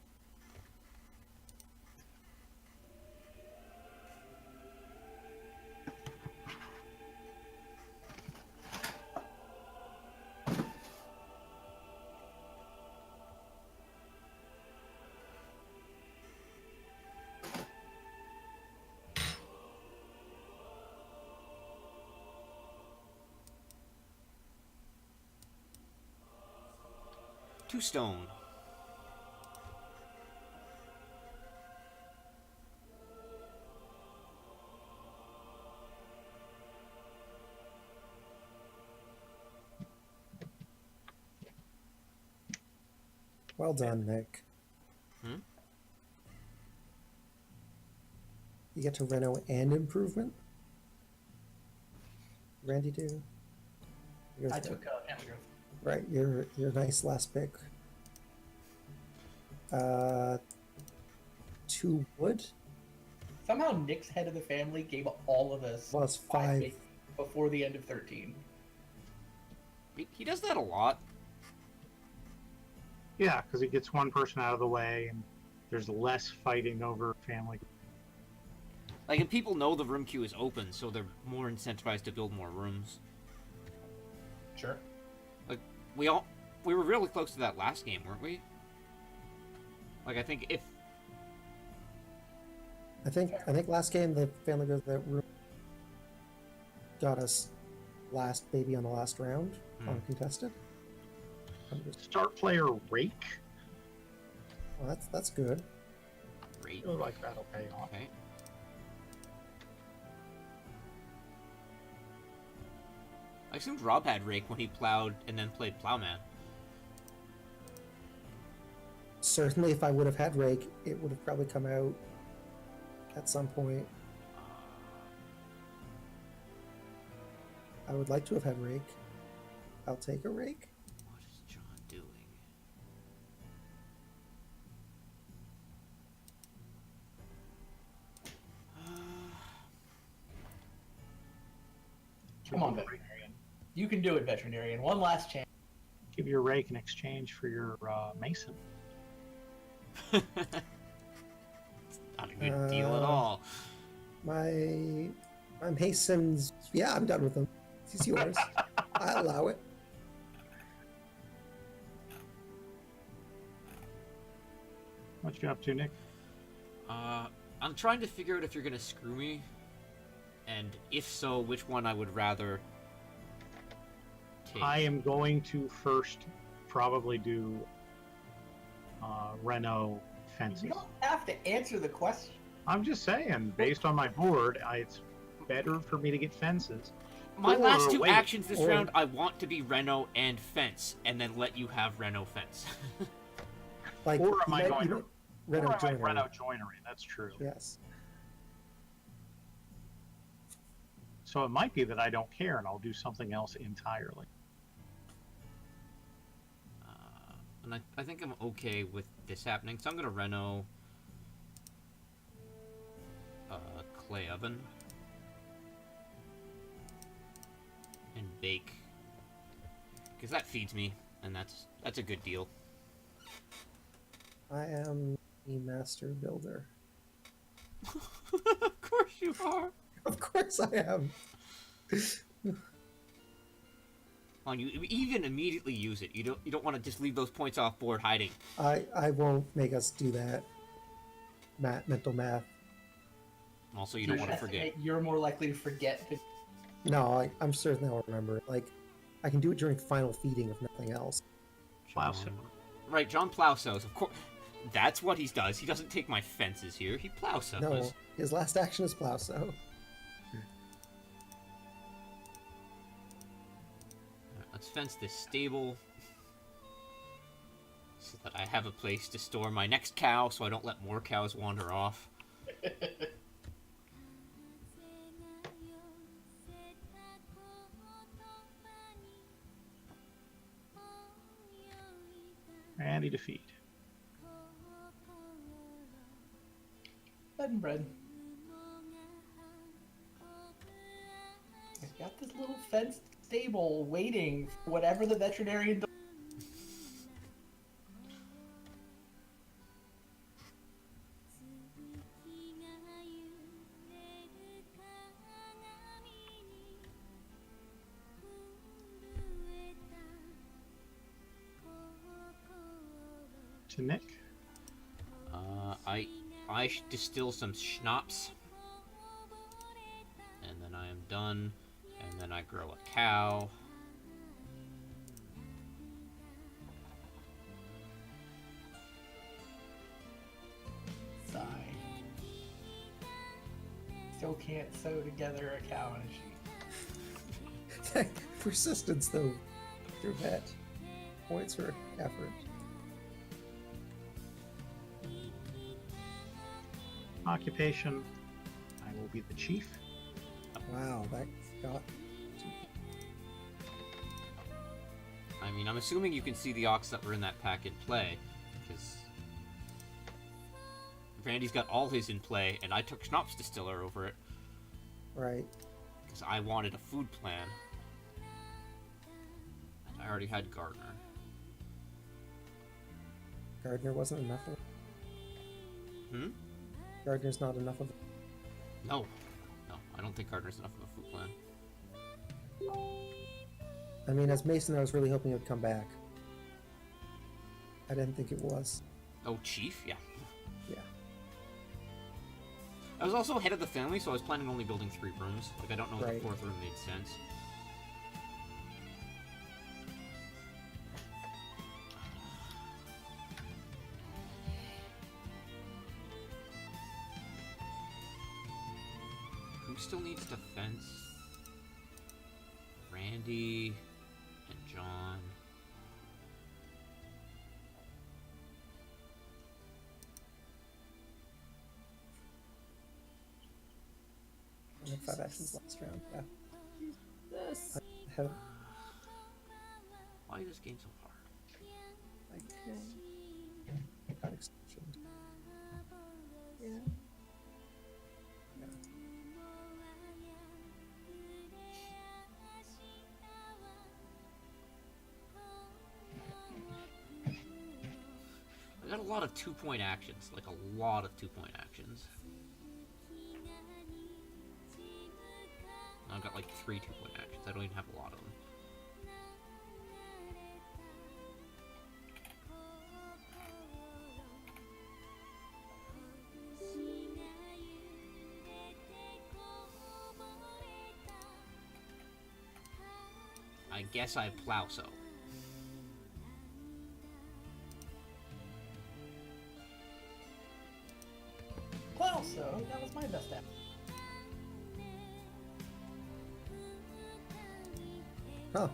Two stone. Well done, Nick. Hmm? You get to reno and improvement. Randy, do. I took family growth. Right, your nice last pick. 2 wood Somehow Nick's head of the family gave all of us plus 5. before the end of 13. He does that a lot. Yeah, because he gets one person out of the way, and there's less fighting over family. Like, and people know the room queue is open, so they're more incentivized to build more rooms. Sure. Like, we were really close to that last game, weren't we? Like, I think I think last game the family goes that room got us last baby on the last round uncontested. Start player rake. Well, that's good. Great. I feel like that'll pay off. Okay. I assumed Rob had rake when he plowed and then played plowman. Certainly, if I would have had rake, it would have probably come out at some point. I would like to have had rake. I'll take a rake. What is John doing? Come on, veterinarian. You can do it, veterinarian. One last chance. Give your rake in exchange for your mason. It's not a good deal at all. My Mason's. Yeah, I'm done with him. He's yours. I allow it. What you up to, Nick? I'm trying to figure out if you're gonna screw me, and if so, which one I would rather take. I am going to first probably do Reno fences. You don't have to answer the question. I'm just saying, based on my board, it's better for me to get fences. My last two wait, actions this round, I want to be Reno and fence, and then let you have Reno fence. Like, Or am I going you to Reno joinery. Reno joinery? That's true. Yes. So it might be that I don't care and I'll do something else entirely. And I think I'm okay with this happening, so I'm gonna Reno clay oven and bake, because that feeds me, and that's a good deal. I am a master builder. Of course you are. Of course I am. On you even immediately use it. You don't want to just leave those points off board hiding. I won't make us do that. Mental math. Also, you don't want to forget. You're more likely to forget. No, I'm certain I'll remember. Like, I can do it during final feeding if nothing else. Plowsow. Right, John Plowsows. Of course, That's what he does. He doesn't take my fences here. He plows sows. No, his last action is plow sow. Alright, let's fence this stable so that I have a place to store my next cow so I don't let more cows wander off. Randy to feed. Bed and bread. I've got this little fenced stable waiting for whatever the veterinarian does. To Nick. I distill some schnapps, and then I am done. And then I grow a cow. Sigh. Still can't sew together a cow and a sheep. Persistence, though. Your vet. Points for effort. Occupation. I will be the chief. Wow, that got... I mean, I'm assuming you can see the ox that were in that pack in play, because Randy's got all his in play, and I took Schnapps Distiller over it, Right. because I wanted a food plan. And I already had Gardener. Gardner wasn't enough of it. Hmm? Gardner's not enough of it. No. No, I don't think Gardener's enough of a food plan. I mean, as Mason, I was really hoping it would come back. I didn't think it was. Oh, Chief? Yeah. Yeah. I was also head of the family, so I was planning on only building 3 rooms. Like, I don't know if Right. the 4th room made sense. Who still needs defense? Randy and John. I had 5 actions last round. Yeah. This. I have, Why is this game so hard? Okay. got extension. Yeah. I got a lot of 2-point actions, like a lot of 2-point actions. I've got like 3 2-point actions. I don't even have a lot of them. I guess I plow so. Well, so that was my best app. Huh.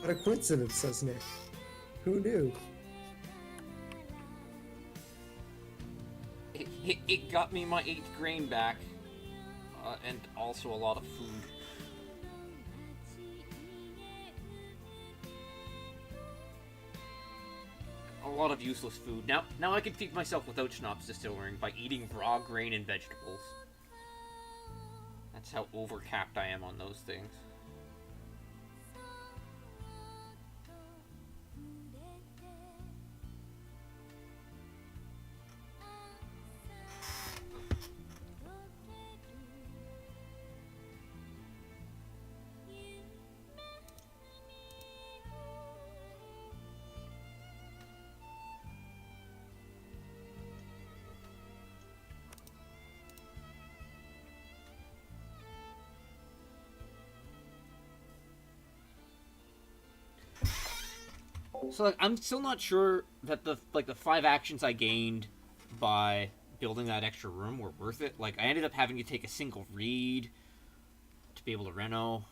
What a coincidence, says Nick. Who knew? It got me my 8th grain back, and also a lot of food. A lot of useless food. Now I can feed myself without Schnapps Distilling by eating raw grain and vegetables. That's how overcapped I am on those things. So like, I'm still not sure that the 5 actions I gained by building that extra room were worth it. Like, I ended up having to take a single read to be able to reno.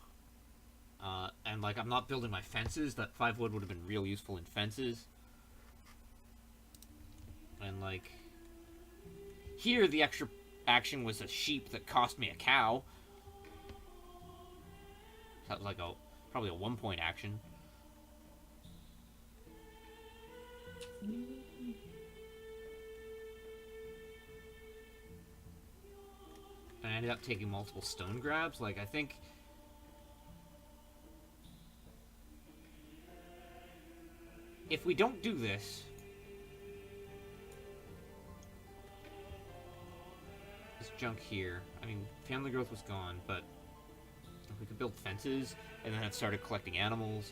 And like, I'm not building my fences. That 5 wood would have been real useful in fences. And like, here the extra action was a sheep that cost me a cow. That was like probably a 1-point action. And I ended up taking multiple stone grabs. Like, I think if we don't do this, junk here. I mean, family growth was gone, but if we could build fences and then have started collecting animals,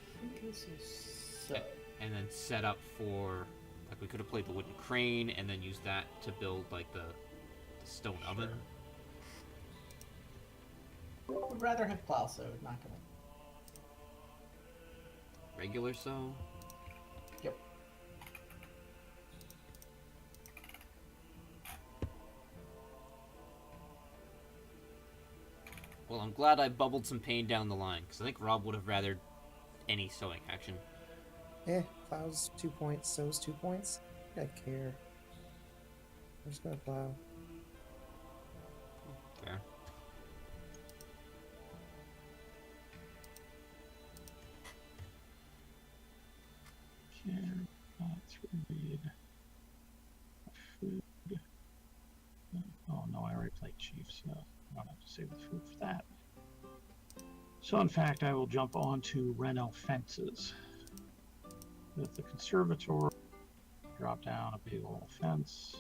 and then set up for, like, we could have played the wooden crane and then used that to build like the stone oven. Would rather have plow, so not gonna. Regular sow. Yep. Well, I'm glad I bubbled some pain down the line, because I think Rob would have rathered any sowing action. Plow's 2 points, sow's 2 points. I care. I'm just gonna plow. Fair. Let's read. Food. Oh no, I already played chief, so I don't have to save the food for that. So in fact, I will jump on to reno fences. With the conservatory, drop down a big old fence.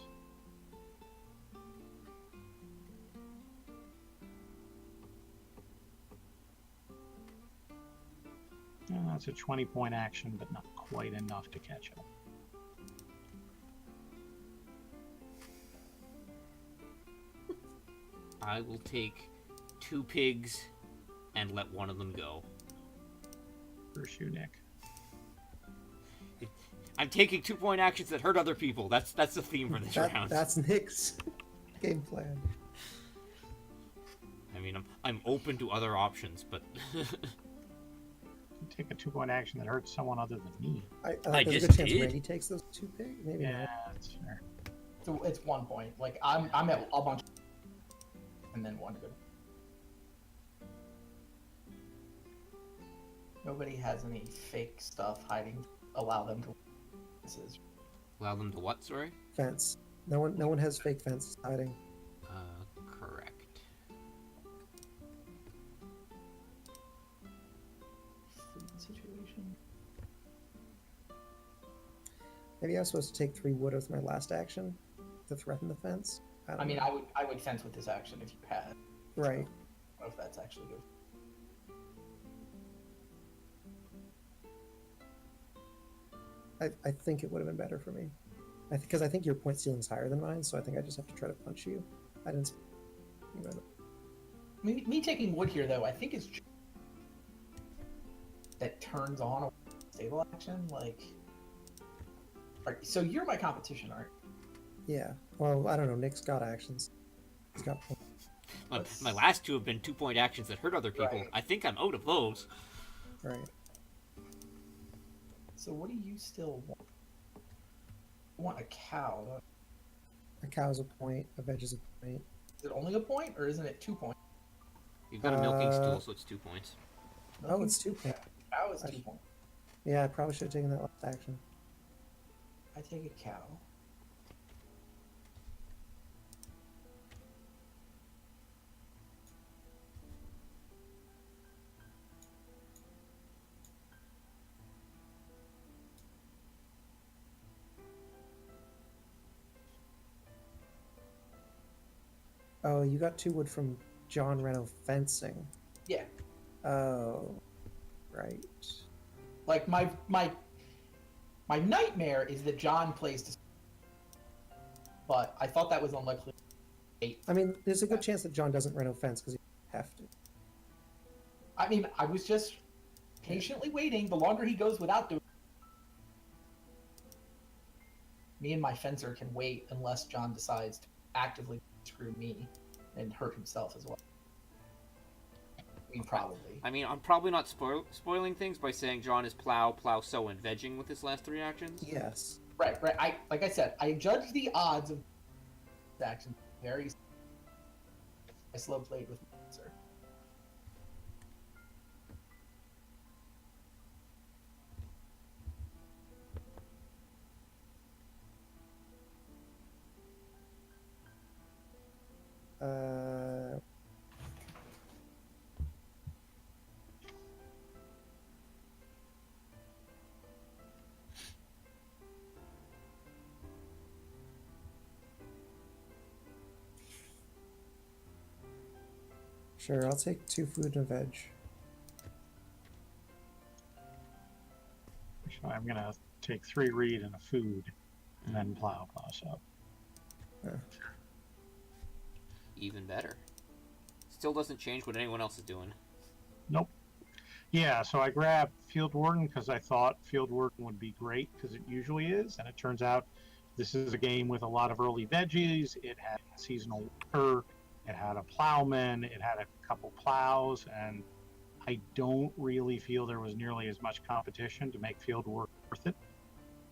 And that's a 20-point action, but not quite enough to catch up. I will take 2 pigs and let one of them go. Curse you, Nick. I'm taking 2-point actions that hurt other people. That's the theme for this round. That's Nick's game plan. I mean, I'm open to other options, but Take a 2-point action that hurts someone other than me. I there's just a good chance did. Randy takes those 2 pigs. Maybe Yeah, not. that's fair. So it's 1 point. Like I'm at a bunch, and then 1 good. Nobody has any fake stuff hiding. Allow them to. allow them to what? Sorry. Fence. No one has fake fences hiding. Correct. Food situation. Maybe I was supposed to take 3 wood with my last action to threaten the fence. I mean, I would fence with this action if you had. Right. I don't know if that's actually good. I think it would have been better for me. Because I think your point ceiling's higher than mine, so I think I just have to try to punch you. I didn't. Me taking wood here, though, I think is that turns on a stable action. Like, alright, so you're my competition, aren't you? Yeah. Well, I don't know. Nick's got actions. He's got. My last 2 have been 2-point actions that hurt other people. Right. I think I'm out of those. Right. So what do you still want? You want a cow? Don't A cow's a point. A veg is a point. Is it only a point, or isn't it 2 points? You've got a milking stool, so it's 2 points. Oh, it's 2 points. Cow is I 2 points. Yeah, I probably should have taken that last action. I take a cow. Oh, you got 2 wood from John Reno fencing. Yeah. Oh, right. Like my nightmare is that John plays to. But I thought that was unlikely. I mean, there's a good chance that John doesn't Reno fence because he have to. I mean, I was just patiently waiting. The longer he goes without doing, me and my fencer can wait unless John decides to actively screw me and hurt himself as well. I mean, probably. I mean, I'm probably not spoiling things by saying John is plow, sow, and vegging with his last 3 actions. Yes. Right. Like I said, I judge the odds of actions very. I slow played with my fencer. Sure, I'll take 2 food and veg. So I'm gonna take 3 reed and a food, and then plow up. Even better. Still doesn't change what anyone else is doing. Nope. Yeah, so I grabbed Field Warden because I thought Field Warden would be great because it usually is, and it turns out this is a game with a lot of early veggies. It had seasonal worker, it had a plowman, it had a couple plows, and I don't really feel there was nearly as much competition to make Field Work worth it.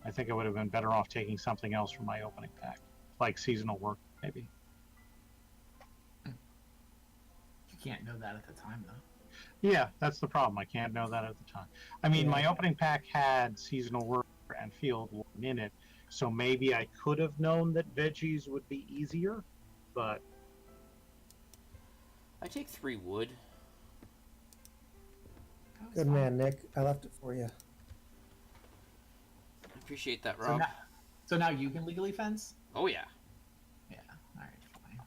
I think I would have been better off taking something else from my opening pack, like seasonal work, maybe. You can't know that at the time, though. Yeah, that's the problem. I can't know that at the time. I mean, my opening pack had seasonal worker and Field Warden in it, so maybe I could have known that veggies would be easier, but... I take 3 wood. Good man, Nick. I left it for you. I appreciate that, Rob. So now you can legally fence? Oh, yeah. Yeah. All right, fine.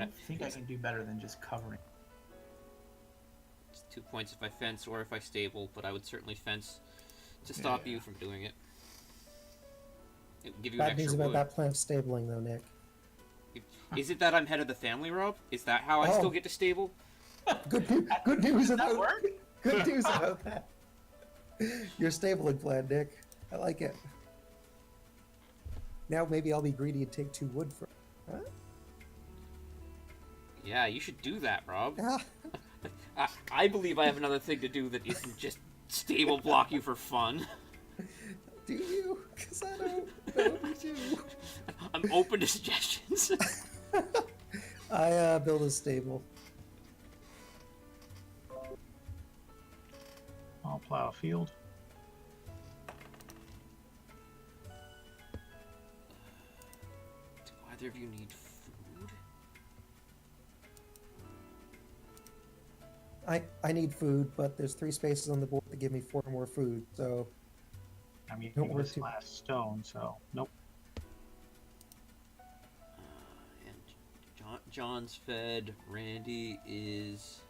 I think I can do better than just covering. It's 2 points if I fence or if I stable, but I would certainly fence to stop you from doing it. It would give you Bad extra news about wood. that plan of stabling, though, Nick. Is it that I'm head of the family, Rob? Is that how I still get to stable? Good news about that work? Good news about that. Your stabling plan, Nick. I like it. Now maybe I'll be greedy and take 2 wood for. Huh? Yeah, you should do that, Rob. Ah. I believe I have another thing to do that isn't just stable block you for fun. Do you? Because I don't know if you do. I'm open to suggestions. I build a stable. I'll plow a field. Do either of you need food? I need food, but there's 3 spaces on the board that give me 4 more food, so I mean, Don't it worry was too- last stone, so nope. And John's fed. Randy is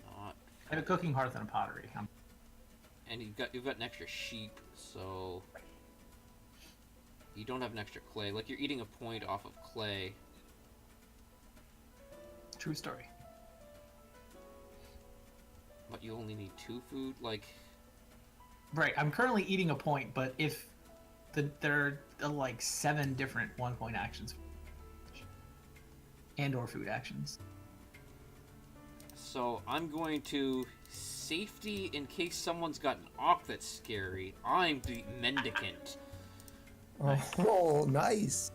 not. I have a cooking hearth and a pottery. And you've got an extra sheep, so you don't have an extra clay. Like you're eating a point off of clay. True story. But you only need 2 food, like. Right, I'm currently eating a point, but if there are like 7 different 1-point actions and/or food actions. So I'm going to safety in case someone's got an Ock that's scary. I'm the mendicant. Oh, nice.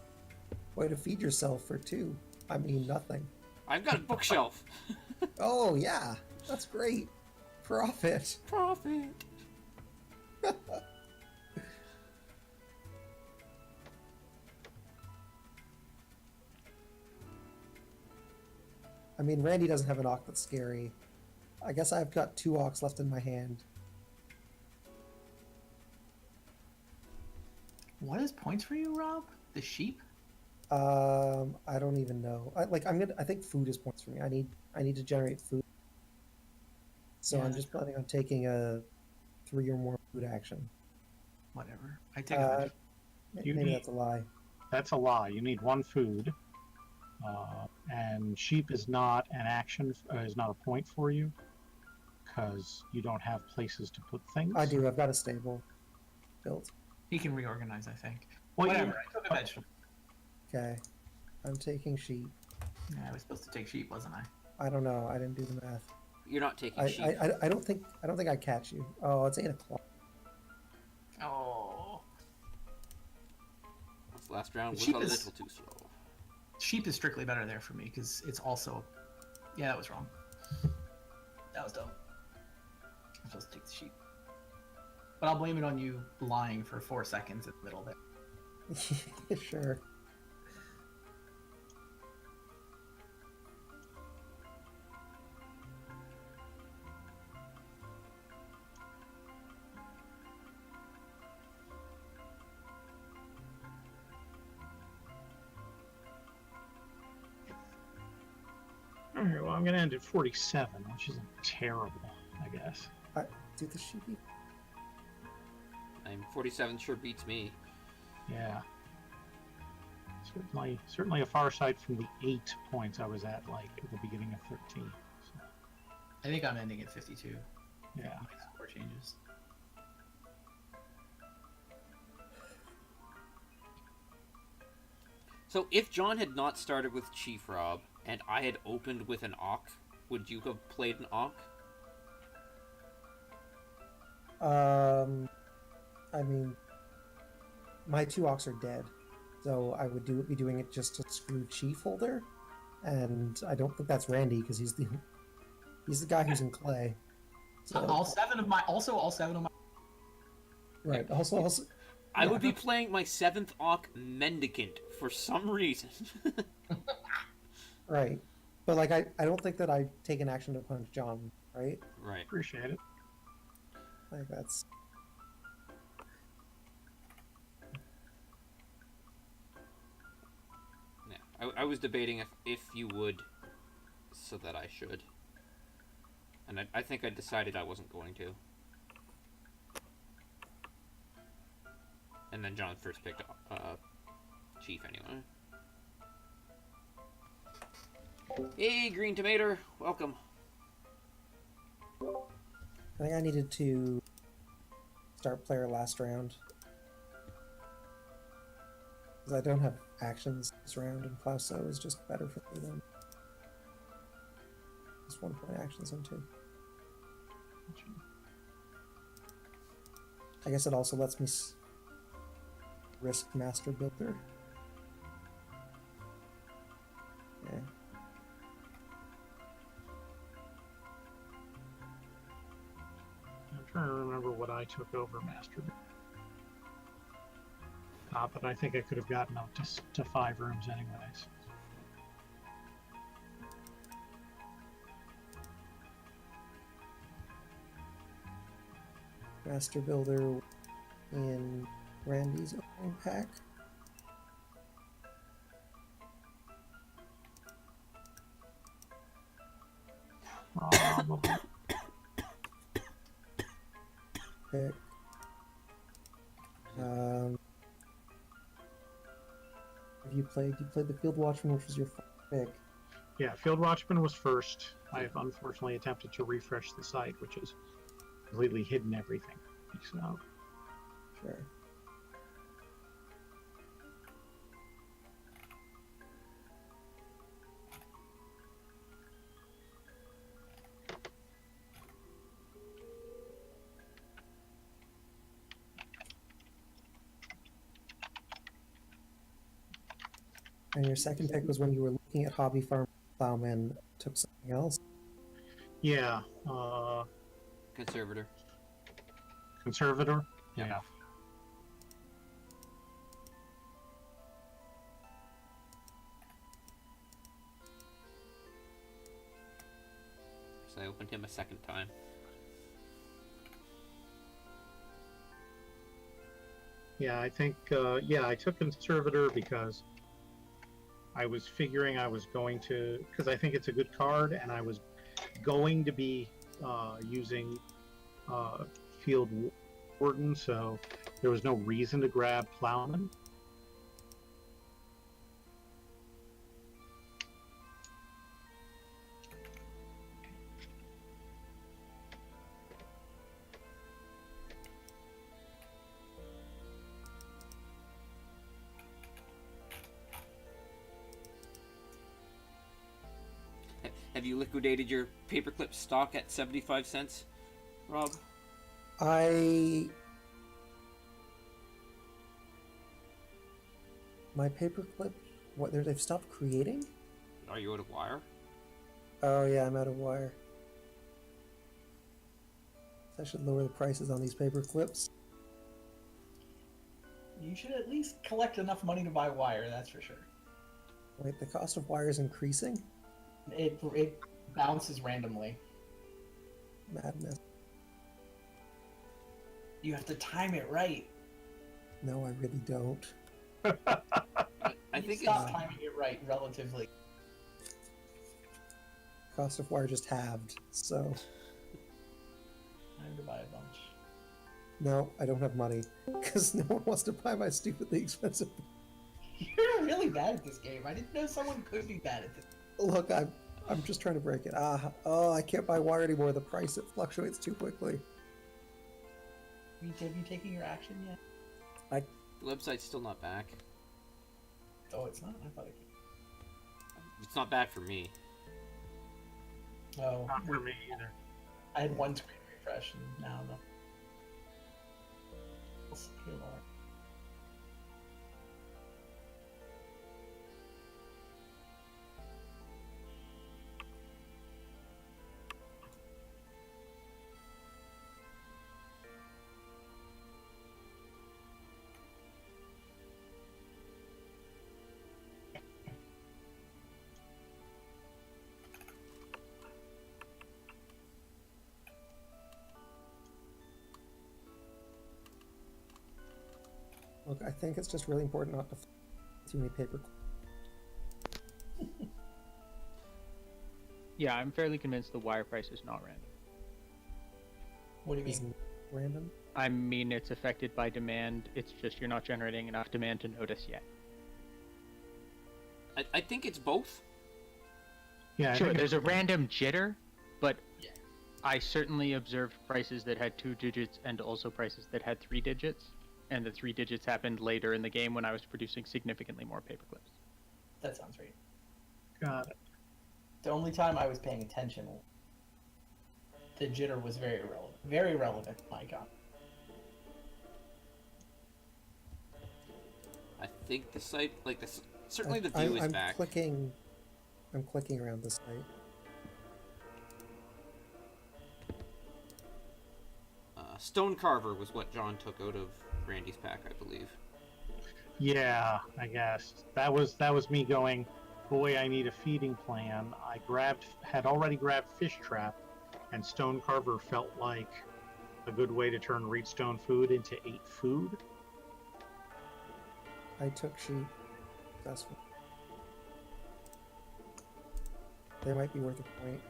Way to feed yourself for 2. I mean, nothing. I've got a bookshelf. Oh, yeah. That's great. Profit. Profit. I mean, Randy doesn't have an Ock that's scary. I guess I've got 2 Ocks left in my hand. What is points for you, Rob? The sheep? I don't even know. I think food is points for me. I need to generate food. So Yeah, I'm just planning on taking a 3 or more food action. Whatever. I take a You Maybe need- that's a lie. That's a lie. You need 1 food. And sheep is not an action, is not a point for you, because you don't have places to put things. I do. I've got a stable built. He can reorganize, I think. Well, Whatever. you- I took a vegetable. Okay. I'm taking sheep. Yeah, I was supposed to take sheep, wasn't I? I don't know. I didn't do the math. You're not taking I, sheep. I don't think I catch you. Oh, it's 8 o'clock. Oh. This last round was Sheep a is- little too slow. Sheep is strictly better there for me because it's also. Yeah, that was wrong. That was dumb. I'm supposed to take the sheep. But I'll blame it on you lying for 4 seconds in the middle there. Sure. All right, well, I'm going to end at 47, which isn't terrible, I guess. Do the sheepy. I'm 47 sure beats me. Yeah. Certainly a far side from the 8 points I was at, like, at the beginning of 13. So, I think I'm ending at 52. yeah. My score changes. So if John had not started with Chief Rob and I had opened with an Auk, would you have played an Auk? I mean, my 2 Auks are dead, so I would be doing it just to screw Chief Holder, and I don't think that's Randy because he's the guy who's in clay. So, All seven of my. right. Also, I yeah, would be playing my 7th Auk Mendicant for some reason. right. But like, I don't think that I take an action to punch John. Right. Right. Appreciate it. Like that's. Yeah. I was debating if you would, so that I should. And I think I decided I wasn't going to. And then John first picked Chief anyway. Hey, Green Tomato, welcome. I think I needed to start player last round. Because I don't have actions this round, and Plauso is just better for me than just 1 point actions on 2. I guess it also lets me risk Master Builder. Yeah. I'm trying to remember what I took over Master. But I think I could have gotten up to 5 rooms anyways. Master Builder in Randy's opening pack. Probably. Pick. You played the Field Watchman, which was your pick. Yeah, Field Watchman was first. I have unfortunately attempted to refresh the site, which has completely hidden everything. So, Sure. And your second pick was when you were looking at Hobby Farm Plowman, took something else. yeah, Conservator. Conservator. Yeah. Yeah. So I opened him a second time. Yeah, I think, I took Conservator because I was figuring I was going to, because I think it's a good card, and I was going to be using Field Warden, so there was no reason to grab Plowman. Have you liquidated your paperclip stock at 75 cents, Rob? My paperclip. What? They've stopped creating? Are you out of wire? Oh yeah, I'm out of wire. I should lower the prices on these paper clips. You should at least collect enough money to buy wire, that's for sure. Wait, the cost of wire is increasing? It bounces randomly. Madness. You have to time it right. No, I really don't. I think Stop it's... timing it right relatively. Cost of wire just halved, so... Time to buy a bunch. No, I don't have money. Because no one wants to buy my stupidly expensive... You're really bad at this game. I didn't know someone could be bad at this. Look, I'm just trying to break it. I can't buy wire anymore. The price, it fluctuates too quickly. Have you taken your action yet? The website's still not back. Oh, it's not? I thought it It's not back for me. could. Oh, Not for me either. I had one screen refresh and now no. Let's see here, Laura. Look, I think it's just really important not to too many paper. Yeah, I'm fairly convinced the wire price is not random. What do you mean? Isn't random. I mean, it's affected by demand. It's just you're not generating enough demand to notice yet. I think it's both. Yeah, I Sure, think there's a random jitter, but Yeah. I certainly observed prices that had 2 digits and also prices that had 3 digits. And the 3 digits happened later in the game when I was producing significantly more paperclips. That sounds right. got it. The only time I was paying attention, the jitter was very relevant. Very relevant, my god. I think the site, like this, certainly the view is I'm back. clicking around the site. Stone Carver was what John took out of Randy's pack, I believe. Yeah, I guess that was me going. Boy, I need a feeding plan. I had already grabbed Fish Trap, and Stone Carver felt like a good way to turn Reedstone food into 8 food. I took sheep. Successful. They might be worth a point.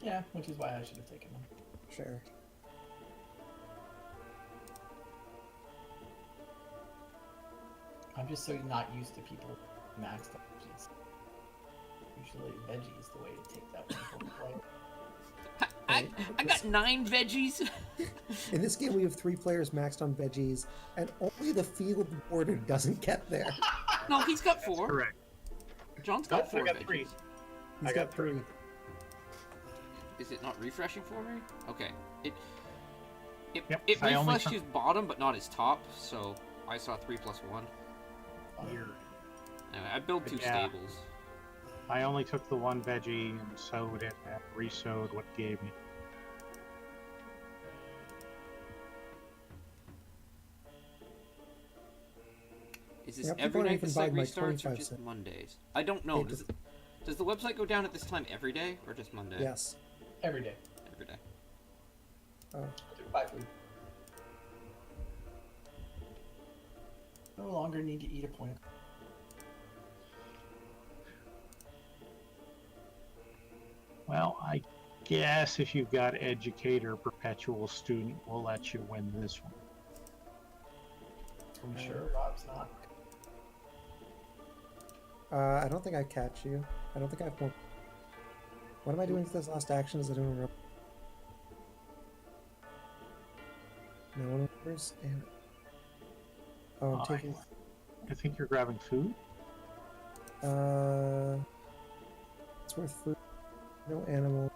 Yeah, which is why I should have taken them. Sure. I'm just so not used to people maxed out veggies. Usually veggie is the way to take that one from the player. I got 9 veggies. In this game, we have 3 players maxed on veggies, and only the field warden doesn't get there. No, he's got 4. Correct. John's got Nope, 4 I got veggies. 3. He's I got got 3. Is it not refreshing for me? Okay. It Yep, it I only refreshed his bottom, but not his top. So I saw 3 plus 1. Weird. Anyway, I built 2 Yeah. stables. I only took the 1 veggie and sowed it and resowed what it gave me. Is this Yeah, people every don't night the even site buy my restarts or 25 just cent. Mondays? I don't know. Hey, Does the website go down at this time every day or just Monday? Yes. Every day. Every day. Oh. Do buy food. No longer need to eat a point. Well, I guess if you've got Educator Perpetual Student, we'll let you win this one. I'm sure Rob's not. I don't think I catch you. I don't think I have more. What am I doing for this last action? Is I don't remember. No one remembers? Damn it. Oh, I'm taking. I think you're grabbing food. worth food. No animal.